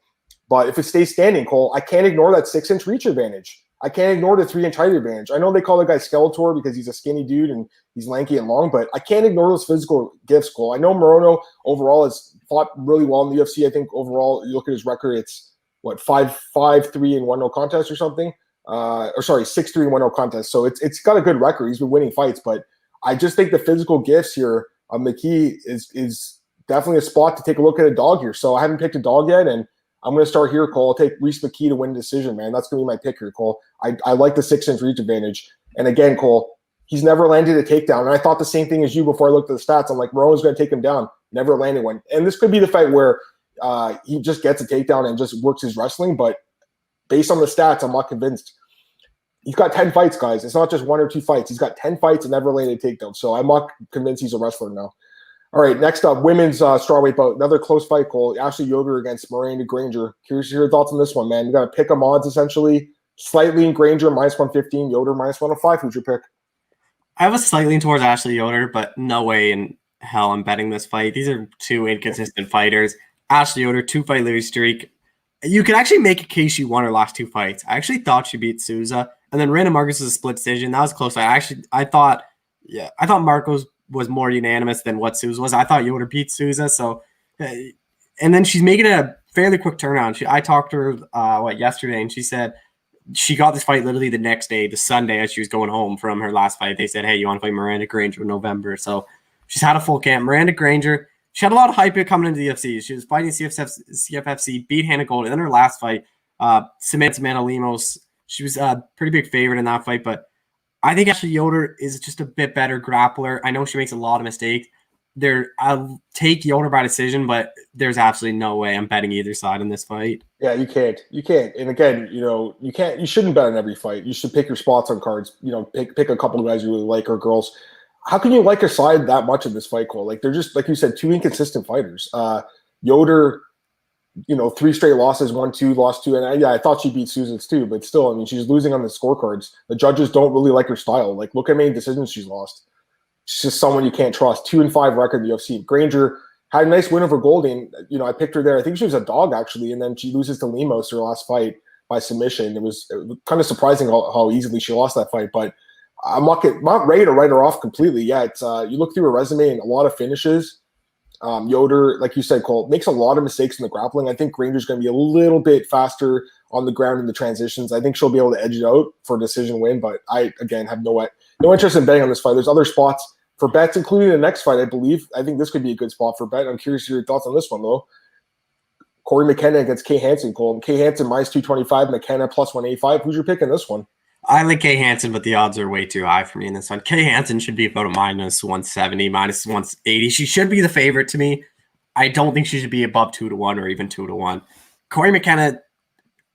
But if it stays standing, Cole, I can't ignore that 6-inch reach advantage. I can't ignore the 3-inch height advantage. I know they call the guy Skeletor because he's a skinny dude and he's lanky and long, but I can't ignore those physical gifts, Cole. I know Morono overall has fought really well in the UFC. I think overall, you look at his record, it's 5-3 no contest or something. 6-3 no contest. So it's got a good record. He's been winning fights, but I just think the physical gifts here of McKee is definitely a spot to take a look at a dog here. So I haven't picked a dog yet, and I'm going to start here, Cole. I'll take Reese McKee to win a decision, man. That's going to be my pick here, Cole. I like the 6-inch reach advantage. And again, Cole, he's never landed a takedown. And I thought the same thing as you before I looked at the stats. I'm like, Morono's going to take him down. Never landed one. And this could be the fight where he just gets a takedown and just works his wrestling. But based on the stats, I'm not convinced. He's got 10 fights, guys. It's not just 1 or 2 fights. He's got 10 fights and never landed a takedown. So I'm not convinced he's a wrestler now. All right, next up, women's strawweight bout. Another close fight, Cole. Ashley Yoder against Miranda Granger. Curious to hear your thoughts on this one, man. You got to pick 'em odds, essentially. Slightly in Granger, minus 115. Yoder, minus 105. Who's your pick? I have a slightly towards Ashley Yoder, but no way in hell I'm betting this fight. These are 2 inconsistent fighters. Ashley Yoder, 2-fight losing streak. You could actually make a case she won her last 2 fights. I actually thought she beat Souza. And then Randa Marcos was a split decision. That was close. I thought Marcos was more unanimous than what Souza was. I thought Yoder beat Souza. So, and then she's making a fairly quick turnaround. I talked to her yesterday, and she said she got this fight literally the next day, the Sunday, as she was going home from her last fight. They said, "Hey, you want to fight Miranda Granger in November?" So she's had a full camp. Miranda Granger, she had a lot of hype coming into the UFC. She was fighting CFFC, beat Hannah Gold, and then her last fight, Samantha Lemos. She was a pretty big favorite in that fight, but I think actually Yoder is just a bit better grappler. I know she makes a lot of mistakes. I'll take Yoder by decision, but there's absolutely no way I'm betting either side in this fight. Yeah, you can't. And again, you shouldn't bet on every fight. You should pick your spots on cards. Pick a couple of guys you really like or girls. How can you like a side that much in this fight, Cole? Like, they're just, like you said, two inconsistent fighters. Yoder, 3 straight losses, 1-2, lost 2. And I thought she beat Susans too, but still, I mean, she's losing on the scorecards. The judges don't really like her style. Like, look how many decisions she's lost. She's just someone you can't trust. 2-5 record in the UFC. Granger had a nice win over Golding. I picked her there. I think she was a dog, actually, and then she loses to Lemos her last fight by submission. It was kind of surprising how easily she lost that fight, but I'm not ready to write her off completely yet. You look through her resume and a lot of finishes. Yoder, like you said, Cole, makes a lot of mistakes in the grappling. I think Granger's going to be a little bit faster on the ground in the transitions. I think she'll be able to edge it out for a decision win, but I, again, have no interest in betting on this fight. There's other spots for bets, including the next fight, I believe. I think this could be a good spot for bet. I'm curious your thoughts on this one, though. Corey McKenna against Kay Hansen, Cole. Kay Hansen minus 225, McKenna plus 185. Who's your pick in this one? I like Kay Hansen, but the odds are way too high for me in this one. Kay Hansen should be about a minus 170, minus 180. She should be the favorite to me. I don't think she should be above 2-1 or even 2-1. Corey McKenna,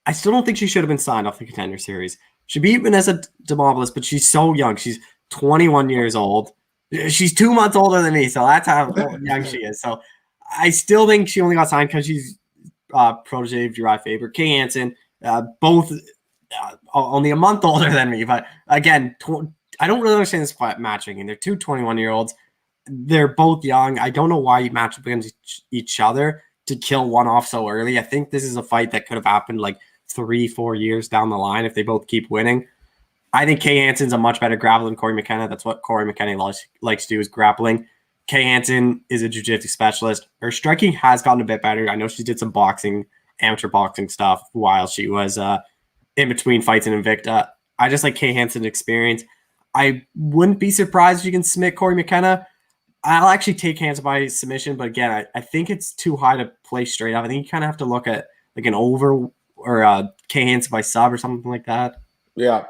I still don't think she should have been signed off the Contender Series. She beat Vanessa Demopoulos, but she's so young. She's 21 years old. She's 2 months older than me, so that's how young she is. So I still think she only got signed because she's protege of Uriah Faber. Kay Hansen, both only a month older than me. But again, I don't really understand this matchmaking. They're two 21-year-olds. They're both young. I don't know why you match up against each other to kill one off so early. I think this is a fight that could have happened like 3-4 years down the line if they both keep winning. I think Kay Hansen's a much better grappler than Corey McKenna. That's what Corey McKenna likes to do, is grappling. Kay Hansen is a jiu-jitsu specialist. Her striking has gotten a bit better. I know she did some amateur boxing stuff while she was in between fights in Invicta. I just like Kay Hansen's experience. I wouldn't be surprised if you can submit Corey McKenna. I'll actually take Hansen by submission, but again, I think it's too high to play straight up. I think you kind of have to look at like an over or Kay Hansen by sub or something like that. Yeah.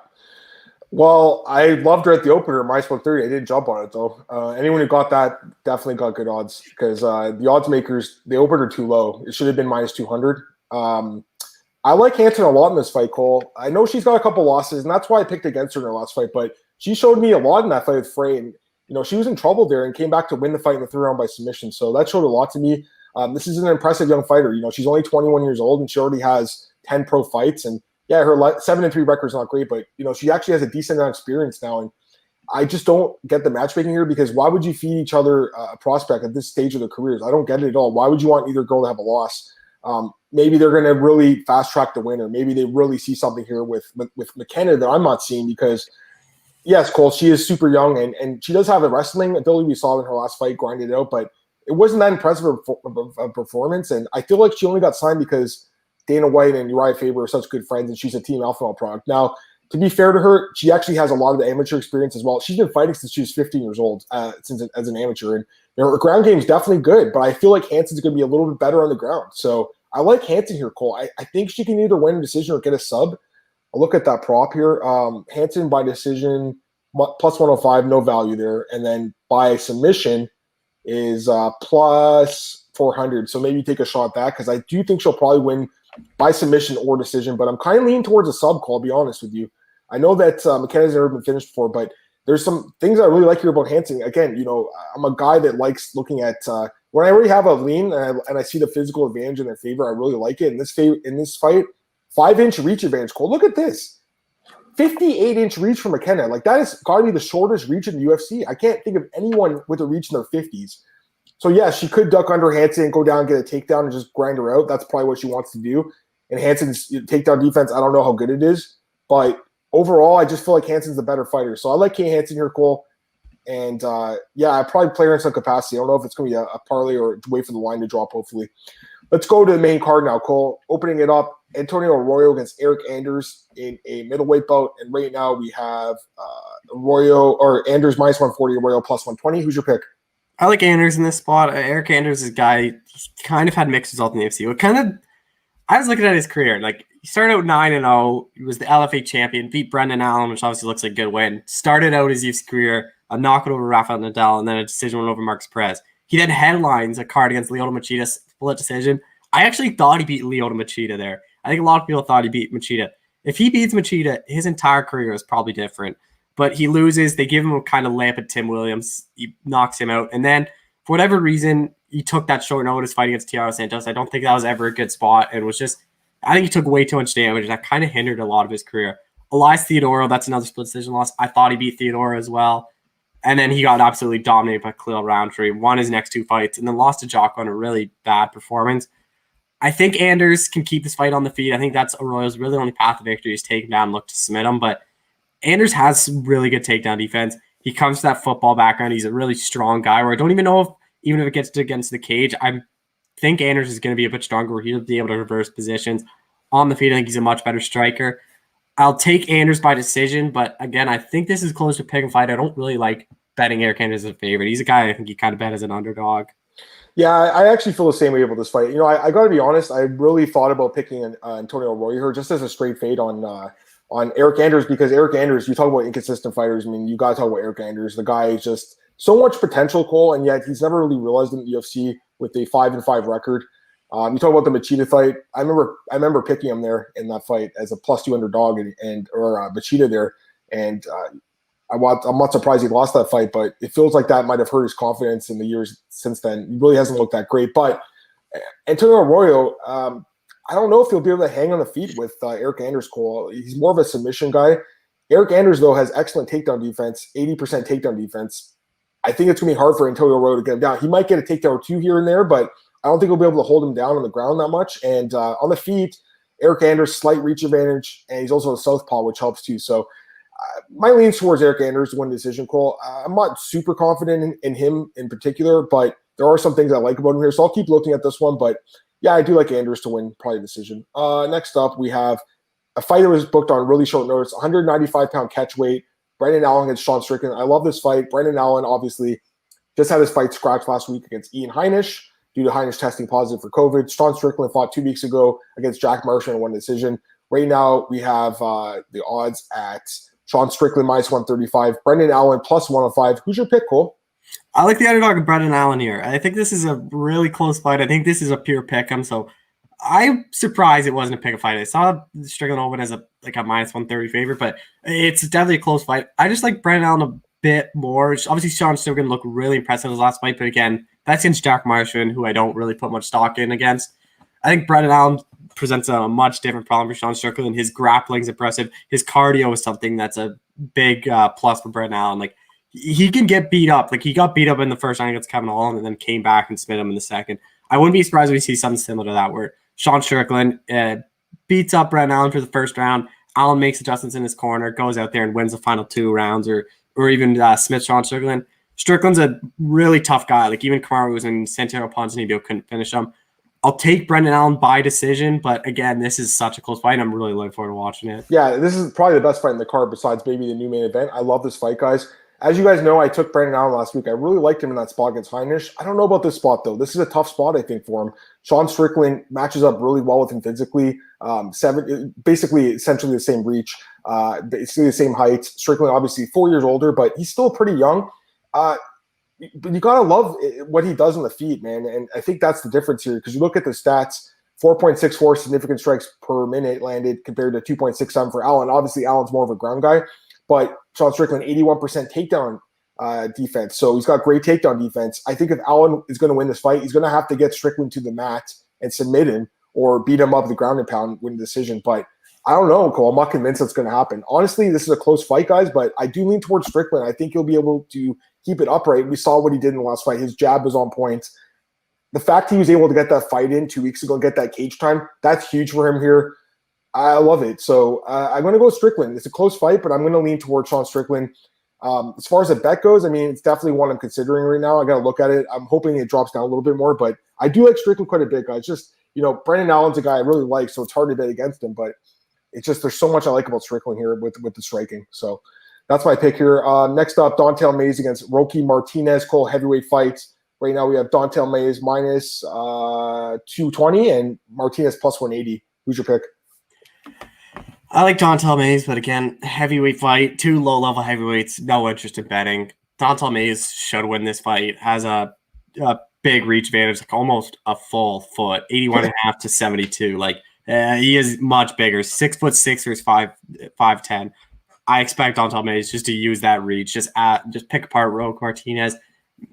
Well, I loved her at the opener, minus 130. I didn't jump on it, though. Anyone who got that definitely got good odds because the odds makers, they opened her too low. It should have been minus 200. I like Hansen a lot in this fight, Cole. I know she's got a couple losses, and that's why I picked against her in her last fight, but she showed me a lot in that fight with Frey, and she was in trouble there and came back to win the fight in the 3rd round by submission. So that showed a lot to me. This is an impressive young fighter. She's only 21 years old, and she already has 10 pro fights, and yeah, her 7-3 record is not great, but she actually has a decent amount of experience now. And I just don't get the matchmaking here because why would you feed each other a prospect at this stage of their careers? I don't get it at all. Why would you want either girl to have a loss? Maybe they're going to really fast track the winner. Maybe they really see something here with McKenna that I'm not seeing because, yes, Cole, she is super young and she does have a wrestling ability. We saw in her last fight, grinded it out, but it wasn't that impressive of a performance. And I feel like she only got signed because Dana White and Uriah Faber are such good friends, and she's a Team Alpha Male product. Now, to be fair to her, she actually has a lot of the amateur experience as well. She's been fighting since she was 15 years old, as an amateur, and her ground game is definitely good. But I feel like Hansen's going to be a little bit better on the ground. So I like Hansen here, Cole. I think she can either win a decision or get a sub. I'll look at that prop here. Hansen by decision plus 105, no value there, and then by submission is plus 400. So maybe take a shot at that because I do think she'll probably win by submission or decision, but I'm kind of leaning towards a sub call, I'll be honest with you. I know that McKenna's never been finished before, but there's some things I really like here about Hansen. Again, I'm a guy that likes looking at when I already have a lean and I see the physical advantage in their favor, I really like it. In this fight, 5-inch reach advantage, Cole. Look at this. 58-inch reach for McKenna. Like, that is got to be the shortest reach in the UFC. I can't think of anyone with a reach in their 50s. So, yeah, she could duck under Hansen and go down and get a takedown and just grind her out. That's probably what she wants to do. And Hansen's takedown defense, I don't know how good it is. But overall, I just feel like Hansen's the better fighter. So I like Kay Hansen here, Cole. And, yeah, I probably play her in some capacity. I don't know if it's going to be a parlay or wait for the line to drop, hopefully. Let's go to the main card now, Cole. Opening it up, Antonio Arroyo against Eric Anders in a middleweight bout. And right now we have Anders minus 140, Arroyo plus 120. Who's your pick? I like Anders in this spot. Eric Anders is a guy kind of had mixed results in the UFC. What kind of I was looking at his career. Like, he started out 9-0. He was the LFA champion, beat Brendan Allen, which obviously looks like a good win. Started out his UFC career, a knockout over Rafael Nadal, and then a decision win over Marcus Perez. He then headlines a card against Lyoto Machida, split decision. I actually thought he beat Lyoto Machida there. I think a lot of people thought he beat Machida. If he beats Machida, his entire career is probably different. But he loses. They give him a kind of layup at Tim Williams. He knocks him out. And then, for whatever reason, he took that short notice fight against Thiago Santos. I don't think that was ever a good spot. And was just, I think he took way too much damage. And that kind of hindered a lot of his career. Elias Theodoro, that's another split decision loss. I thought he beat Theodoro as well. And then he got absolutely dominated by Khalil Roundtree, won his next 2 fights, and then lost to Jocko in a really bad performance. I think Anders can keep this fight on the feet. I think that's Arroyo's really only path to victory is take him down and look to submit him. But Anders has some really good takedown defense. He comes to that football background. He's a really strong guy where I don't even know if, even if it gets against the cage, I think Anders is going to be a bit stronger where he'll be able to reverse positions on the feet. I think he's a much better striker. I'll take Anders by decision, but again, I think this is close to pick and fight. I don't really like betting Eric Anders as a favorite. He's a guy I think you kind of bet as an underdog. Yeah, I actually feel the same way about this fight. You know, I got to be honest. I really thought about picking Antonio Arroyo here just as a straight fade on Eric Anders, because Eric Anders, you talk about inconsistent fighters. I mean, you got to talk about Eric Anders. The guy is just so much potential, Cole, and yet he's never really realized in the UFC with a 5-5 record. You talk about the Machida fight. I remember picking him there in that fight as a +2 underdog or Machida there, and I'm not surprised he lost that fight, but it feels like that might have hurt his confidence in the years since then. He really hasn't looked that great. But Antonio Arroyo, I don't know if he'll be able to hang on the feet with Eric Anders, Cole. He's more of a submission guy. Eric Anders, though, has excellent takedown defense, 80% takedown defense. I think it's going to be hard for Antonio Arroyo to get him down. He might get a takedown or 2 here and there, but I don't think he'll be able to hold him down on the ground that much. And on the feet, Eric Anders, slight reach advantage, and he's also a southpaw, which helps too. So my lean towards Eric Anders to win the decision, Cole. I'm not super confident in him in particular, but there are some things I like about him here. So I'll keep looking at this one. But yeah, I do like Anders to win probably decision. Next up, we have a fight that was booked on really short notice, 195-pound catch weight. Brendan Allen against Sean Strickland. I love this fight. Brendan Allen obviously just had his fight scratched last week against Ian Heinisch due to Heinisch testing positive for COVID. Sean Strickland fought 2 weeks ago against Jack Marshall and won the decision. Right now, we have the odds at Sean Strickland -135, Brendan Allen +105. Who's your pick, Cole? I like the underdog of Brendan Allen here. I think this is a really close fight. I think this is a pure pick 'em. So I'm surprised it wasn't a pick a fight. I saw Strickland open as a -130 favorite, but it's definitely a close fight. I just like Brendan Allen a bit more. Obviously, Sean Strickland looked really impressive in his last fight, but again, that's against Jack Marshall, who I don't really put much stock in against. I think Brendan Allen presents a much different problem for Sean Strickland. His grappling is impressive. His cardio is something that's a big plus for Brendan Allen. Like, he can get beat up. Like, he got beat up in the first round against Kevin Holland and then came back and spit him in the second. I wouldn't be surprised if we see something similar to that, where Sean Strickland beats up Brendan Allen for the first round. Allen makes adjustments in his corner, goes out there and wins the final 2 rounds, or even Smith Sean Strickland. Strickland's a really tough guy. Like, even Kamaru was in Santiago Ponzinibbio couldn't finish him. I'll take Brendan Allen by decision, but again, this is such a close fight. I'm really looking forward to watching it. Yeah, this is probably the best fight in the card besides maybe the new main event. I love this fight, guys. As you guys know, I took Brendan Allen last week. I really liked him in that spot against Heinisch. I don't know about this spot, though. This is a tough spot, I think, for him. Sean Strickland matches up really well with him physically. Basically, essentially the same reach, basically the same height. Strickland, obviously, 4 years older, but he's still pretty young. But you got to love what he does on the feet, man. And I think that's the difference here, because you look at the stats, 4.64 significant strikes per minute landed compared to 2.67 for Allen. Obviously, Allen's more of a ground guy, but Sean Strickland, 81% takedown defense. So he's got great takedown defense. I think if Allen is going to win this fight, he's going to have to get Strickland to the mat and submit him or beat him up the ground and pound, win the decision. But I don't know, Cole. I'm not convinced that's going to happen. Honestly, this is a close fight, guys, but I do lean towards Strickland. I think he'll be able to keep it upright. We saw what he did in the last fight. His jab was on point. The fact he was able to get that fight in 2 weeks ago and get that cage time, that's huge for him here. I love it. So I'm going to go Strickland. It's a close fight, but I'm going to lean towards Sean Strickland. As far as the bet goes, I mean, it's definitely one I'm considering right now. I got to look at it. I'm hoping it drops down a little bit more, but I do like Strickland quite a bit, guys. Just, Brendan Allen's a guy I really like, so it's hard to bet against him, but it's just there's so much I like about Strickland here with the striking. So that's my pick here. Next up, Don'Tale Mayes against Roki Martinez, Cole heavyweight fight. Right now we have Dontel Mays minus 220 and Martinez plus 180. Who's your pick? I like Dontel Mays, but again, heavyweight fight, 2 low-level heavyweights, no interest in betting. Dontel Mays should win this fight, has a big reach advantage, like almost a full foot, 81.5 to 72. Like, he is much bigger, 6'6" versus 5'10". I expect Dontel Mays just to use that reach, just pick apart Roki Martinez,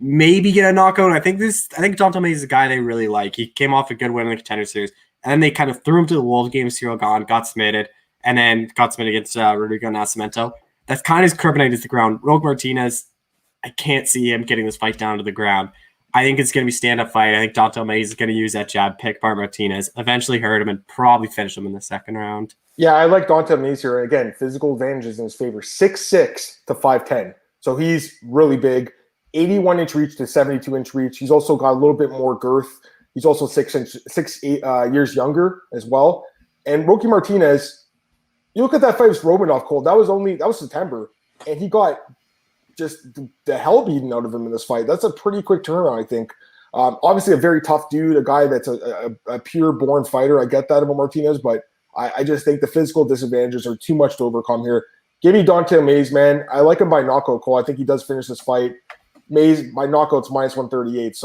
maybe get a knockout. I think Dontel Mays is a guy they really like. He came off a good win in the Contender Series, and then they kind of threw him to the Wolves game, Cyril Gahn, got submitted, and then got submitted against Rodrigo Nascimento. That's kind of his kryptonite is the ground. Roki Martinez, I can't see him getting this fight down to the ground. I think it's going to be stand-up fight. I think Dontel Mays is going to use that jab, pick apart Martinez, eventually hurt him, and probably finish him in the second round. Yeah, I like Dontel Mays here. Again, physical advantages in his favor, 6'6" to 5'10". So he's really big. 81-inch reach to 72-inch reach. He's also got a little bit more girth. He's also 6 years younger as well. And Roki Martinez, you look at that fight with Romanov, Cole. That was September, and he got just the hell beaten out of him in this fight. That's a pretty quick turnaround, I think. Obviously, a very tough dude, a guy that's a pure-born fighter. I get that about Martinez, but I just think the physical disadvantages are too much to overcome here. Give me Dontel Mays, man. I like him by knockout, Cole. I think he does finish this fight. Mays by knockout's minus 138,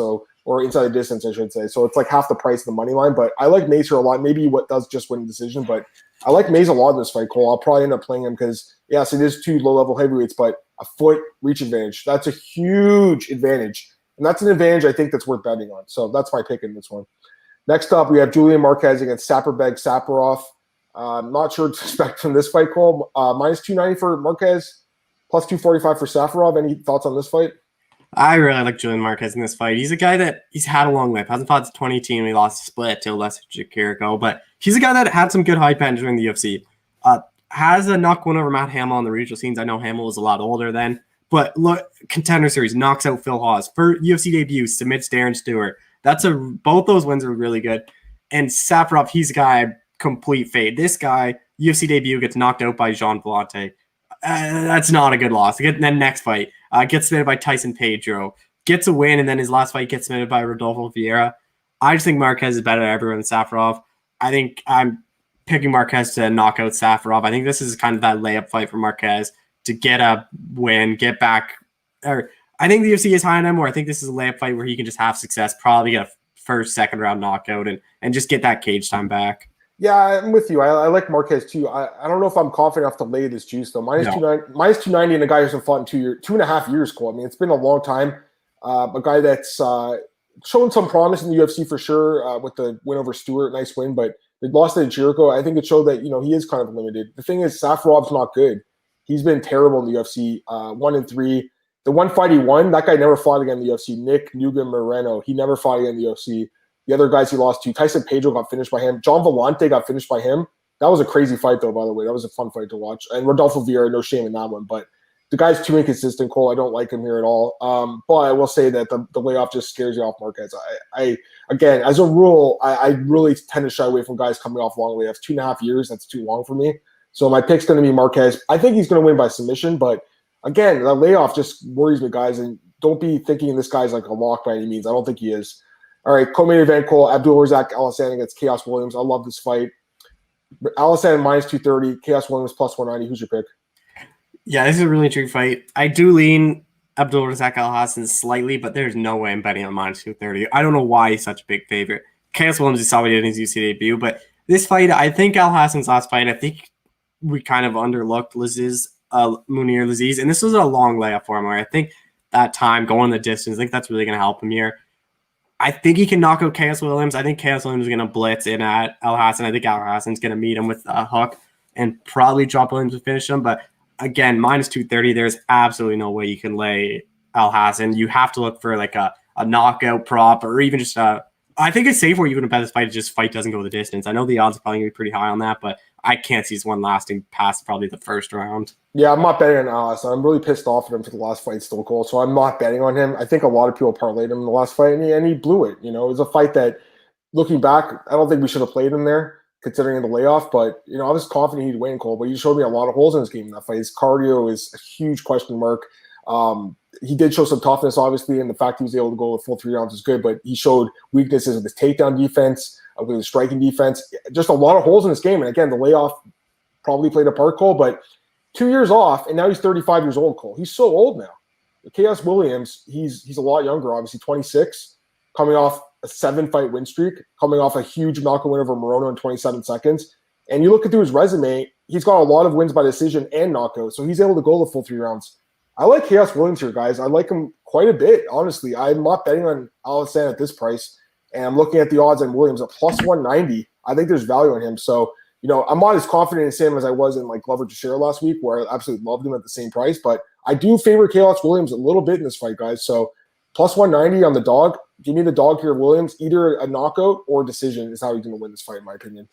or inside the distance, I should say. So it's like half the price of the money line. But I like Mays here a lot. Maybe what does just win the decision, but I like Mays a lot in this fight, Cole. I'll probably end up playing him because, yes, it is 2 low-level heavyweights, but a foot reach advantage. That's a huge advantage. And that's an advantage I think that's worth betting on. So that's my pick in this one. Next up, we have Julian Marquez against Saparbeg Saparov. Not sure what to expect from this fight, Cole. Minus 290 for Marquez, plus 245 for Safarov. Any thoughts on this fight? I really like Julian Marquez in this fight. He's a guy that he's had a long life. Hasn't fought since 2018 when he lost a split to Alessio Chikatsu, but he's a guy that had some good hype entering the UFC. Has a knock win over Matt Hamill on the regional scenes. I know Hamill was a lot older then, but look, Contender Series knocks out Phil Hawes for UFC debut, submits Darren Stewart. Both those wins are really good. And Safarov, he's a guy complete fade. This guy UFC debut gets knocked out by Jean Vellante. That's not a good loss. Then next fight gets submitted by Tyson Pedro, gets a win, and then his last fight gets submitted by Rodolfo Vieira. I just think Marquez is better than everyone than Safarov. I think I'm picking Marquez to knock out Safarov. I think this is kind of that layup fight for Marquez to get a win, get back. Or I think the UFC is high on him, or I think this is a layup fight where he can just have success, probably get a first, second round knockout and just get that cage time back. Yeah, I'm with you. I like Marquez too. I don't know if I'm confident enough to lay this juice though. Minus 290 and a guy who hasn't fought in 2.5 years, Cole. I mean, it's been a long time. A guy that's shown some promise in the UFC for sure with the win over Stewart. Nice win, but they lost to Jericho. I think it showed that, he is kind of limited. The thing is, Safarov's not good. He's been terrible in the UFC, 1-3. The one fight he won, that guy never fought again in the UFC. Nick Nugent Moreno, he never fought again in the UFC. The other guys he lost to, Tyson Pedro got finished by him. John Vellante got finished by him. That was a crazy fight, though, by the way. That was a fun fight to watch. And Rodolfo Vieira, no shame in that one. But the guy's too inconsistent, Cole. I don't like him here at all. But I will say that the layoff just scares you off Marquez. Again, as a rule, I really tend to shy away from guys coming off long layoffs. 2.5 years, that's too long for me. So my pick's going to be Marquez. I think he's going to win by submission. But, again, that layoff just worries me, guys. And don't be thinking this guy's like a lock by any means. I don't think he is. All right, co-main event, Cole. Abdulrazak Al-Hassan against Chaos Williams. I love this fight. Al-Hassan minus 230, Chaos Williams plus 190. Who's your pick? Yeah, this is a really intriguing fight. I do lean Abdulrazak Al-Hassan slightly, but there's no way I'm betting on minus 230. I don't know why he's such a big favorite. Chaos Williams is already in his UFC debut, but this fight, I think Al-Hassan's last fight, I think we kind of underlooked Munir Laziz, and this was a long layup for him where I think that time, going the distance, I think that's really going to help him here. I think he can knock out Chaos Williams. I think Chaos Williams is going to blitz in at Al-Hassan. I think Al-Hassan's going to meet him with a hook and probably drop Williams to finish him. But again, minus 230, there's absolutely no way you can lay Al-Hassan. You have to look for like a knockout prop or even just I think it's safe where you wouldn't bet this fight. Just fight doesn't go the distance. I know the odds are probably going to be pretty high on that, but I can't see this one lasting past probably the first round. Yeah, I'm not betting on Al-Hassan. I'm really pissed off at him for the last fight still, Cole. So I'm not betting on him. I think a lot of people parlayed him in the last fight, and he blew it. It was a fight that, looking back, I don't think we should have played him there, considering the layoff. But, I was confident he'd win, Cole. But he showed me a lot of holes in his game in that fight. His cardio is a huge question mark. he did show some toughness, obviously, and the fact he was able to go the full 3 rounds is good, but he showed weaknesses with his takedown defense, with his striking defense. Just a lot of holes in this game. And again, the layoff probably played a part, Cole, but 2 years off, and now he's 35 years old, Cole. He's so old now. Chaos Williams, he's a lot younger, obviously, 26, coming off a 7-fight win streak, coming off a huge knockout win over Morono in 27 seconds. And you look through his resume, he's got a lot of wins by decision and knockout, so he's able to go the full 3 rounds. I like Chaos Williams here, guys. I like him quite a bit, honestly. I'm not betting on Alisson at this price, and I'm looking at the odds on Williams at plus 190. I think there's value in him. So, I'm not as confident in him as I was in like Glover Teixeira last week, where I absolutely loved him at the same price. But I do favor Chaos Williams a little bit in this fight, guys. So plus 190 on the dog. Give me the dog here, Williams. Either a knockout or decision is how he's going to win this fight, in my opinion.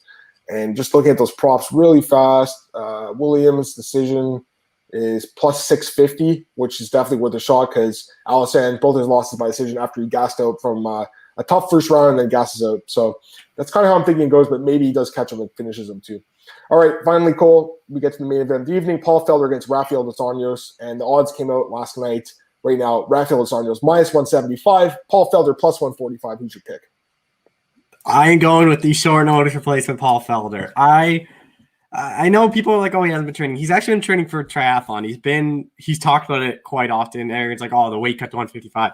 And just looking at those props really fast, Williams' decision is plus 650, which is definitely worth a shot because Alisson, both his losses by decision after he gassed out from a tough first round and then gasses out. So that's kind of how I'm thinking it goes, but maybe he does catch him and finishes him too. All right, finally, Cole, we get to the main event of the evening. Paul Felder against Rafael dos Anjos, and the odds came out last night. Right now, Rafael dos Anjos minus 175, Paul Felder plus 145. Who's your pick? I ain't going with the short notice replacement Paul Felder. I know people are like, oh, he hasn't been training. He's actually been training for triathlon. He's talked about it quite often. Everyone's like, oh, the weight cut to 155.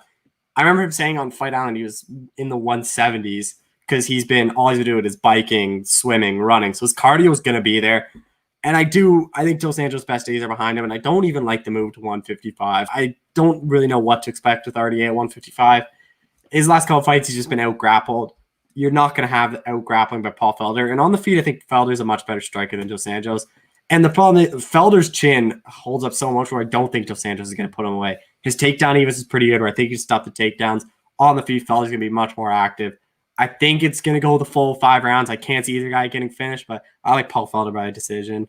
I remember him saying on Fight Island he was in the 170s because all he's been doing is biking, swimming, running. So his cardio is going to be there. And I think Dos Anjos' best days are behind him, and I don't even like the move to 155. I don't really know what to expect with RDA at 155. His last couple fights, he's just been out-grappled. You're not going to have out-grappling by Paul Felder. And on the feet, I think Felder's a much better striker than Dos Anjos. And the problem is Felder's chin holds up so much where I don't think Dos Anjos is going to put him away. His takedown even is pretty good, where I think he can stop the takedowns. On the feet, Felder's going to be much more active. I think it's going to go the full 5 rounds. I can't see either guy getting finished, but I like Paul Felder by a decision.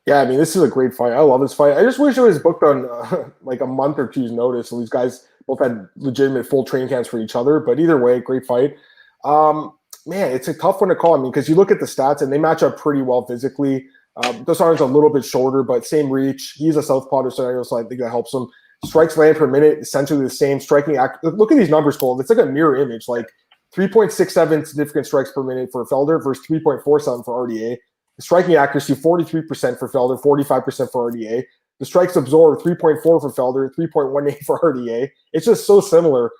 Yeah, I mean, this is a great fight. I love this fight. I just wish it was booked on like a month or two's notice. So these guys both had legitimate full training camps for each other. But either way, great fight. Man, it's a tough one to call. I mean, because you look at the stats and they match up pretty well physically. Dos Anjos a little bit shorter, but same reach. He's a southpaw, so I think that helps him. Strikes land per minute, essentially the same. Striking look at these numbers, Cole. It's like a mirror image. Like 3.67 significant strikes per minute for Felder versus 3.47 for RDA. The striking accuracy, 43% for Felder, 45% for RDA. The strikes absorbed, 3.4 for Felder, 3.18 for RDA. It's just so similar.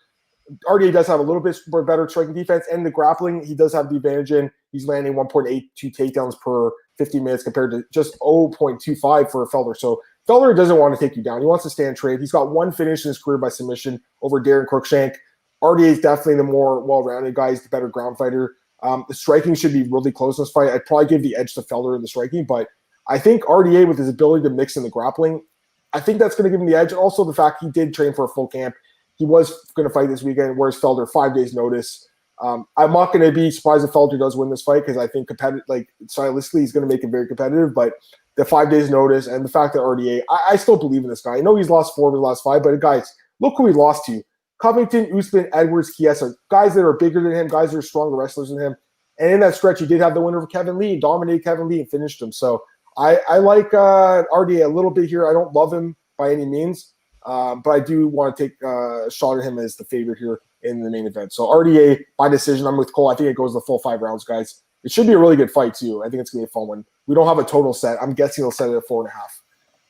RDA does have a little bit better striking defense, and the grappling, he does have the advantage in. He's landing 1.82 takedowns per 50 minutes compared to just 0.25 for Felder. So Felder doesn't want to take you down. He wants to stand trade. He's got one finish in his career by submission over Darren Cruikshank. RDA is definitely the more well-rounded guy. He's the better ground fighter. The striking should be really close in this fight. I'd probably give the edge to Felder in the striking, but I think RDA, with his ability to mix in the grappling, I think that's going to give him the edge. Also, the fact he did train for a full camp. He was going to fight this weekend, whereas Felder, 5 days notice. I'm not going to be surprised if Felder does win this fight because I think stylistically he's going to make it very competitive, but the 5 days notice and the fact that RDA, I still believe in this guy. I know he's lost 4 of his last 5, but guys, look who he lost to. Covington, Usman, Edwards, Chiesa, guys that are bigger than him, guys that are stronger wrestlers than him. And in that stretch, he did have the winner of Kevin Lee, dominated Kevin Lee and finished him. So I like RDA a little bit here. I don't love him by any means, but I do want to take a shot at him as the favorite here in the main event. So RDA by decision. I'm with Cole. I think it goes the full 5 rounds, guys. It should be a really good fight, too. I think it's going to be a fun one. We don't have a total set. I'm guessing they'll set it at 4.5.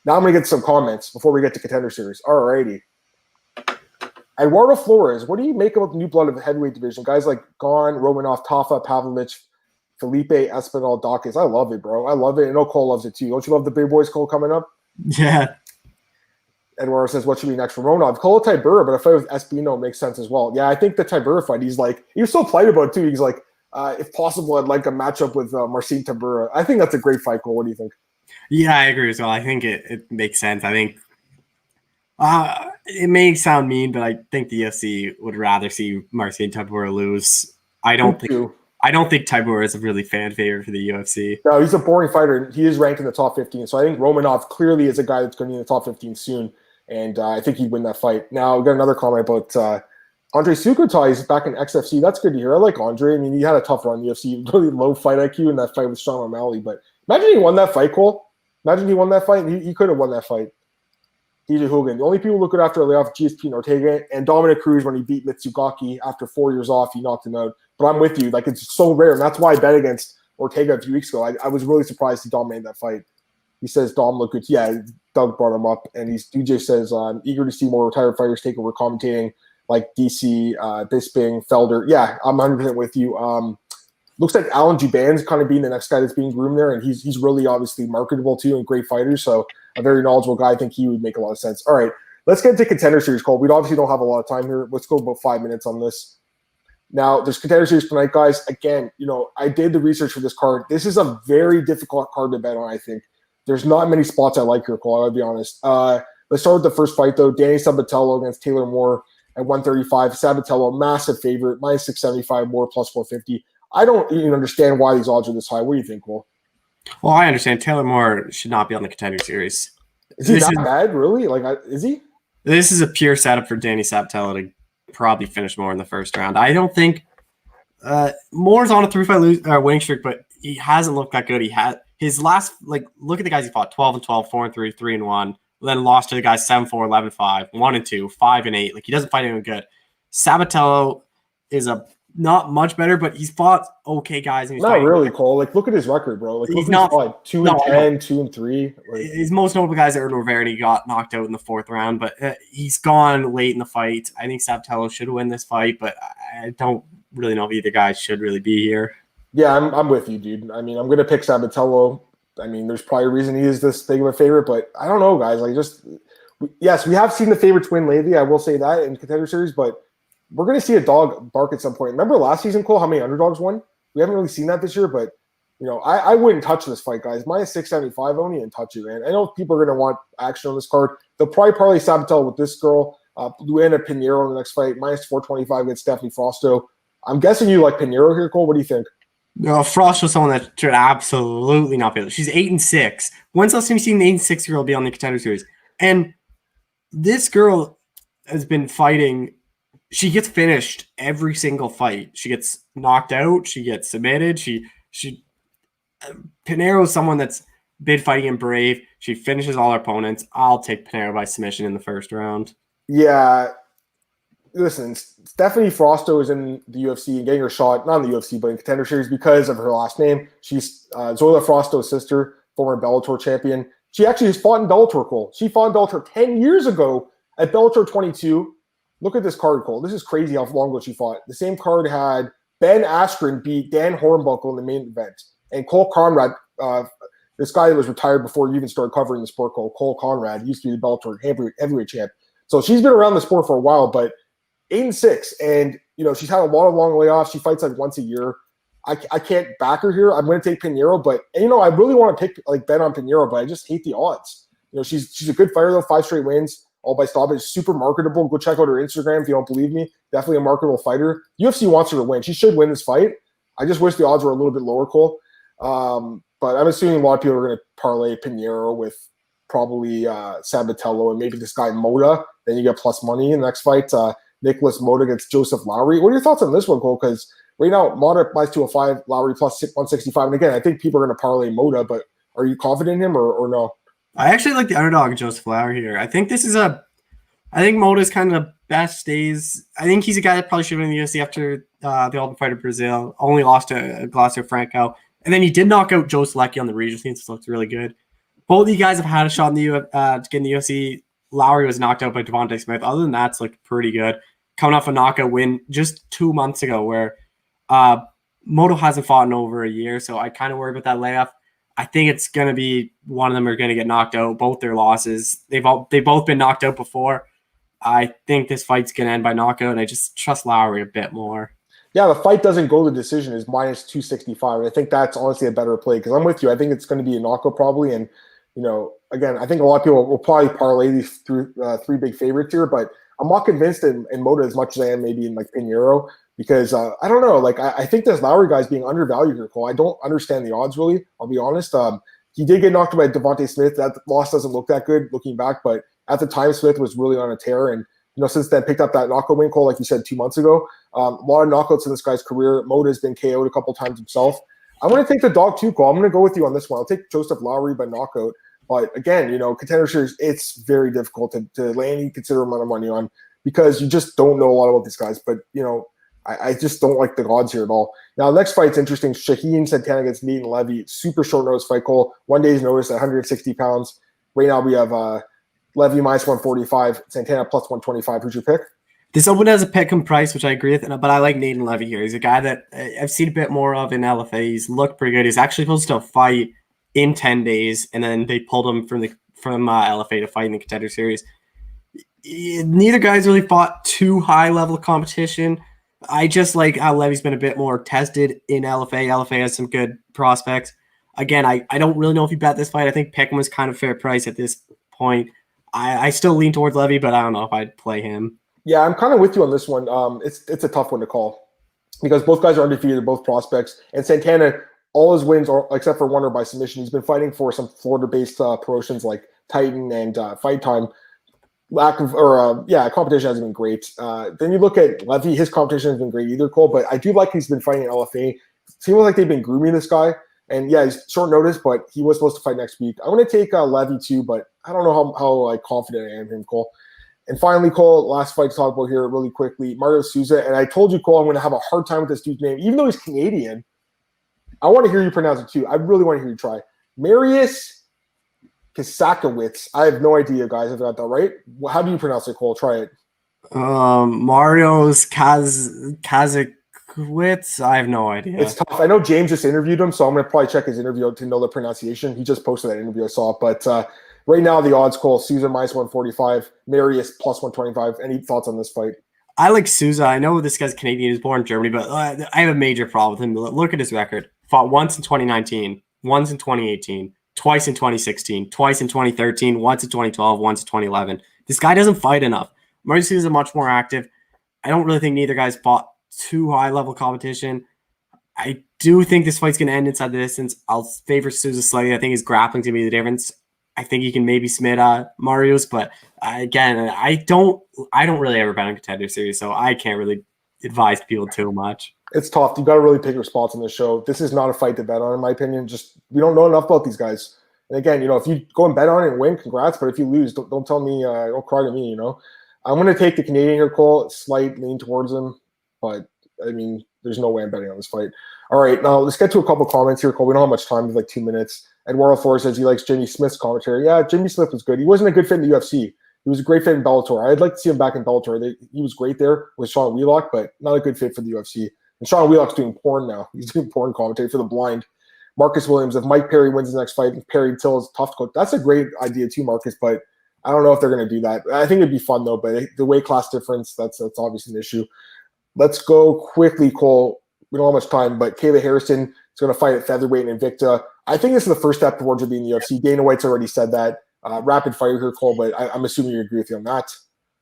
Now I'm going to get some comments before we get to Contender Series. All righty. Eduardo Flores, what do you make about the new blood of the heavyweight division? Guys like Gon, Romanov, Tafa, Pavlovich, Felipe, Espinal, Dawkins. I love it, bro. I love it. And I know Cole loves it, too. Don't you love the big boys, Cole, coming up? Yeah. Eduardo says, what should be next for Romanov? Call it Tybura, but a fight with Espino makes sense as well. Yeah, I think the Tybura fight, he was so polite about it, too. He's like, if possible, I'd like a matchup with Marcin Tybura. I think that's a great fight, Cole. What do you think? Yeah, I agree as well. I think it makes sense. I think it may sound mean, but I think the UFC would rather see Marcin Tybura lose. I don't think Tybura is a really fan favorite for the UFC. No, he's a boring fighter. He is ranked in the top 15. So I think Romanov clearly is a guy that's going to be in the top 15 soon. And I think he'd win that fight. Now, we got another comment about Andre Sukotai is back in XFC. That's good to hear. I like Andre. I mean, he had a tough run in the UFC, really low fight IQ in that fight with Sean O'Malley. But imagine he won that fight, Cole. Imagine he won that fight, and he could have won that fight. DJ Hogan. The only people looking after a layoff, GSP and Ortega, and Dominic Cruz when he beat Mitsugaki after 4 years off, he knocked him out. But I'm with you. Like, it's so rare, and that's why I bet against Ortega a few weeks ago. I was really surprised he dominated that fight. He says Dom looked good. Yeah, Doug brought him up, and DJ says, I'm eager to see more retired fighters take over commentating, like DC, Bisping, Felder. Yeah, I'm 100% with you. Looks like Alan Juban's kind of being the next guy that's being groomed there, and he's really obviously marketable too and great fighter. So a very knowledgeable guy. I think he would make a lot of sense. All right, let's get into Contender Series, Cole. We obviously don't have a lot of time here. Let's go about 5 minutes on this. Now, there's Contender Series tonight, guys. Again, I did the research for this card. This is a very difficult card to bet on, I think. There's not many spots I like here, Cole, I'll be honest. Let's start with the first fight, though. Danny Sabatello against Taylor Moore at 135. Sabatello, massive favorite, minus 675, Moore plus 450. I don't even understand why these odds are this high. What do you think, Cole? Well, I understand Taylor Moore should not be on the Contender Series. Is he that bad, really? Is he? This is a pure setup for Danny Sabatello to probably finish Moore in the first round. I don't think Moore's on a 3-fight winning streak, but he hasn't looked that good. He had his last, look at the guys he fought: 12-12, 4-3, 3-1. Then lost to the guys 7-4, 11-5, 1-2, 5-8. He doesn't fight anyone good. Sabatello is not much better, but he's fought okay guys. And not really, Cole. Look at his record, bro. He's not 2-10, 2-3. His most notable guys are Rivera, and he got knocked out in the fourth round, but he's gone late in the fight. I think Sabatello should win this fight, but I don't really know if either guy should really be here. Yeah, I'm with you, dude. I mean, I'm gonna pick Sabatello. I mean, there's probably a reason he is this big of a favorite, but I don't know, guys. Yes, we have seen the favorites win lately. I will say that in Contender Series, but we're going to see a dog bark at some point. Remember last season, Cole, how many underdogs won? We haven't really seen that this year, but, I wouldn't touch this fight, guys. Minus 675, I wouldn't even touch it, man. I know people are going to want action on this card. They'll probably parlay Sabatello with this girl. Luana Pinheiro in the next fight, minus 425 against Stephanie Frosto. I'm guessing you like Pinheiro here, Cole. What do you think? No, Frost was someone that should absolutely not be. She's 8-6. When's the last time you seen an 8-6 girl be on the Contender Series? And this girl has been fighting. She gets finished every single fight. She gets knocked out. She gets submitted. Pinheiro is someone that's been fighting in Brave. She finishes all her opponents. I'll take Pinheiro by submission in the first round. Yeah. Listen, Stephanie Frosto is in the UFC and getting her shot, not in the UFC, but in Contender Series because of her last name. She's Zoila Frosto's sister, former Bellator champion. She actually has fought in Bellator, Cole. She fought in Bellator 10 years ago at Bellator 22. Look at this card, Cole. This is crazy how long ago she fought. The same card had Ben Askren beat Dan Hornbuckle in the main event. And Cole Conrad, this guy that was retired before you even started covering the sport, Cole Conrad, used to be the Bellator heavyweight champ. So she's been around the sport for a while, but 8-6. And, she's had a lot of long layoffs. She fights once a year. I can't back her here. I'm going to take Pinheiro, but, I really want to pick bet on Pinheiro, but I just hate the odds. She's a good fighter, though, 5 straight wins. All by stoppage, super marketable. Go check out her Instagram if you don't believe me. Definitely a marketable fighter. UFC wants her to win. She should win this fight. I just wish the odds were a little bit lower, Cole. But I'm assuming a lot of people are going to parlay Pinheiro with probably Sabatello and maybe this guy Mota. Then you get plus money in the next fight. Nicholas Mota against Joseph Lowry. What are your thoughts on this one, Cole? Because right now, Mota minus 205, Lowry plus 165. And again, I think people are going to parlay Mota, but are you confident in him or no? I actually like the underdog Joseph Lowry here. I think Mota's kind of the best days. I think he's a guy that probably should win the UFC after the Ultimate Fighter Brazil. Only lost to Glacio Franco. And then he did knock out Joe Selecki on the regional scene, so it looks really good. Both of you guys have had a shot in the to get in the UFC. Lowry was knocked out by Devontae Smith. Other than that, it's looked pretty good. Coming off a knockout win just 2 months ago where Moto hasn't fought in over a year, so I kind of worry about that layoff. I think it's going to be one of them are going to get knocked out. Both their losses. They've both been knocked out before. I think this fight's going to end by knockout, and I just trust Lowry a bit more. Yeah, the fight doesn't go to decision is minus 265. And I think that's honestly a better play because I'm with you. I think it's going to be a knockout probably. And, again, I think a lot of people will probably parlay these three big favorites here, but I'm not convinced in Mota as much as I am maybe in Pinheiro because I don't know. I think this Lowry guy is being undervalued here, Cole. I don't understand the odds really. I'll be honest. He did get knocked out by Devontae Smith. That loss doesn't look that good looking back, but at the time Smith was really on a tear and since then picked up that knockout win, Cole, like you said 2 months ago. A lot of knockouts in this guy's career. Mota's been KO'd a couple times himself. I'm going to take the dog too, Cole. I'm going to go with you on this one. I'll take Joseph Lowry by knockout. But again, Contender Series, it's very difficult to land any considerable amount of money on because you just don't know a lot about these guys. But, I just don't like the odds here at all. Now, the next fight's interesting. Shaheen Santana against Nathan Levy. Super short notice fight, Cole. 1 day's notice at 160 pounds. Right now we have Levy minus 145, Santana plus 125. Who's your pick? This opened as a pick-em price, which I agree with, but I like Nathan Levy here. He's a guy that I've seen a bit more of in LFA. He's looked pretty good. He's actually supposed to fight in 10 days, and then they pulled him from LFA to fight in the Contender Series. Neither guy's really fought too high-level competition. I just like how Levy's been a bit more tested in LFA. LFA has some good prospects. Again, I don't really know if you bet this fight. I think pick'em was kind of fair price at this point. I still lean towards Levy, but I don't know if I'd play him. Yeah, I'm kind of with you on this one. It's a tough one to call because both guys are undefeated, both prospects. And Santana, all his wins, except for one, are by submission. He's been fighting for some Florida-based promotions like Titan and Fight Time. Competition hasn't been great. Then you look at Levy, his competition has been great either, Cole, but I do like he's been fighting in LFA. Seems like they've been grooming this guy. And yeah, he's short notice, but he was supposed to fight next week. I'm going to take Levy too, but I don't know how confident I am in him, Cole. And finally, Cole, last fight to talk about here really quickly, Mario Souza. And I told you, Cole, I'm going to have a hard time with this dude's name. Even though he's Canadian, I want to hear you pronounce it too. I really want to hear you try. Mariusz Kasakowicz. I have no idea, guys, if I got that right. How do you pronounce it, Cole? Try it. Mario's Kasakowicz. I have no idea. It's tough. I know James just interviewed him, so I'm going to probably check his interview to know the pronunciation. He just posted that interview. I saw it. But right now, the odds, Cole, Souza minus 145, Mariusz plus 125. Any thoughts on this fight? I like Souza. I know this guy's Canadian. He's born in Germany, but I have a major problem with him. Look at his record. Fought once in 2019, once in 2018, twice in 2016, twice in 2013, once in 2012, once in 2011. This guy doesn't fight enough. Mario Souza is much more active. I don't really think neither guy's fought too high-level competition. I do think this fight's going to end inside the distance. I'll favor Souza slightly. I think his grappling's going to be the difference. I think he can maybe submit Mario's, but again, I don't really ever bet on Contender Series, so I can't really advise people too much. It's tough. You got to really pick your spots on this show. This is not a fight to bet on, in my opinion. Just we don't know enough about these guys. And again, if you go and bet on it and win, congrats. But if you lose, don't tell me, don't cry to me. I'm going to take the Canadian here, Cole. Slight lean towards him, but I mean, there's no way I'm betting on this fight. All right, now let's get to a couple of comments here, Cole. We don't have much time. We have like 2 minutes. Eduardo Flores says he likes Jimmy Smith's commentary. Yeah, Jimmy Smith was good. He wasn't a good fit in the UFC. He was a great fit in Bellator. I'd like to see him back in Bellator. He was great there with Sean Wheelock, but not a good fit for the UFC. And Sean Wheelock's doing porn now. He's doing porn commentary for the blind. Marcus Williams, if Mike Perry wins his next fight, Perry Till is tough to coach. That's a great idea too, Marcus, but I don't know if they're going to do that. I think it'd be fun though, but the weight class difference, that's obviously an issue. Let's go quickly, Cole. We don't have much time, but Kayla Harrison is going to fight at featherweight in Invicta. I think this is the first step towards her being in the UFC. Dana White's already said that. Rapid fire here, Cole, but I'm assuming you agree with you on that.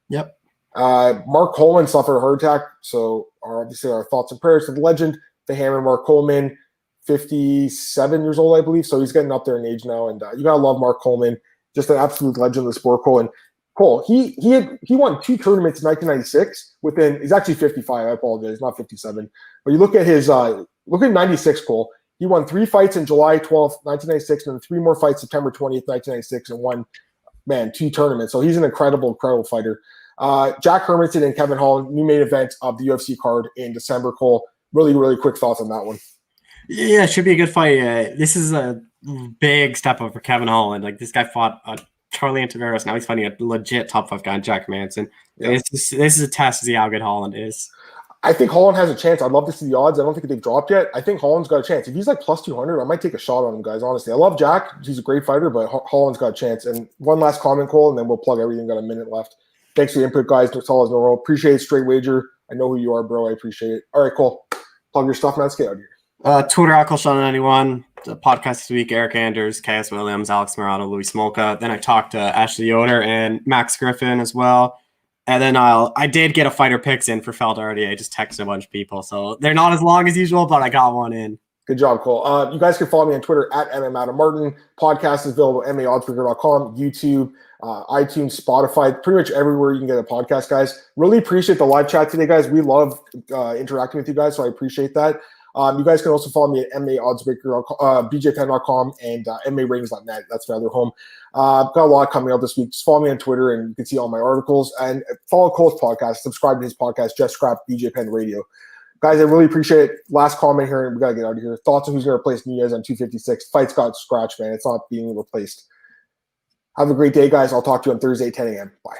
Yep. Mark Coleman suffered a heart attack, so obviously our thoughts and prayers to the legend, the Hammer Mark Coleman, 57 years old, I believe, so he's getting up there in age now, and you gotta love Mark Coleman, just an absolute legend of the sport, Cole. And Cole, he won 2 tournaments in 1996. He's actually 55. I apologize, not 57. But you look at his 96, Cole. He won 3 fights in July 12th, 1996, and then 3 more fights September 20th, 1996, and won 2 tournaments. So he's an incredible fighter. Jack Hermansson and Kevin Holland, new main event of the UFC card in December, Cole. Really, really quick thoughts on that one. Yeah, it should be a good fight. This is a big step up for Kevin Holland. Like, this guy fought Charlie Antiveros. Now he's fighting a legit top 5 guy, Jack Hermansson. Yeah. This is a test to see how good Holland is. I think Holland has a chance. I'd love to see the odds. I don't think they've dropped yet. I think Holland's got a chance. If he's like plus 200, I might take a shot on him, guys, honestly. I love Jack. He's a great fighter, but Holland's got a chance. And one last comment, Cole, and then we'll plug everything. Got a minute left. Thanks for your input, guys. That's all as no roll. Appreciate it. Straight wager. I know who you are, bro. I appreciate it. All right, Cole. Plug your stuff, man. Let's get out of here. Twitter, Sean91. The podcast this week, Eric Anders, KS Williams, Alex Murado, Louis Smolka. Then I talked to Ashley Yoder and Max Griffin as well. And then I did get a fighter picks in for Felder already. I just texted a bunch of people. So they're not as long as usual, but I got one in. Good job, Cole. You guys can follow me on Twitter at MMAOB. Podcast is available at MMAOddsBreaker.com, YouTube, iTunes, Spotify, pretty much everywhere you can get a podcast, guys. Really appreciate the live chat today, guys. We love interacting with you guys, so I appreciate that. You guys can also follow me at MMAOddsbreaker, BJPen.com, and MMAratings.net. That's my other home. Got a lot coming out this week. Just follow me on Twitter, and you can see all my articles. And follow Cole's podcast. Subscribe to his podcast, Just Scrap BJ Penn Radio. Guys, I really appreciate it. Last comment here, and we got to get out of here. Thoughts on who's going to replace Nunez on 256? Fight's got scratched, man. It's not being replaced. Have a great day, guys. I'll talk to you on Thursday, 10 a.m. Bye.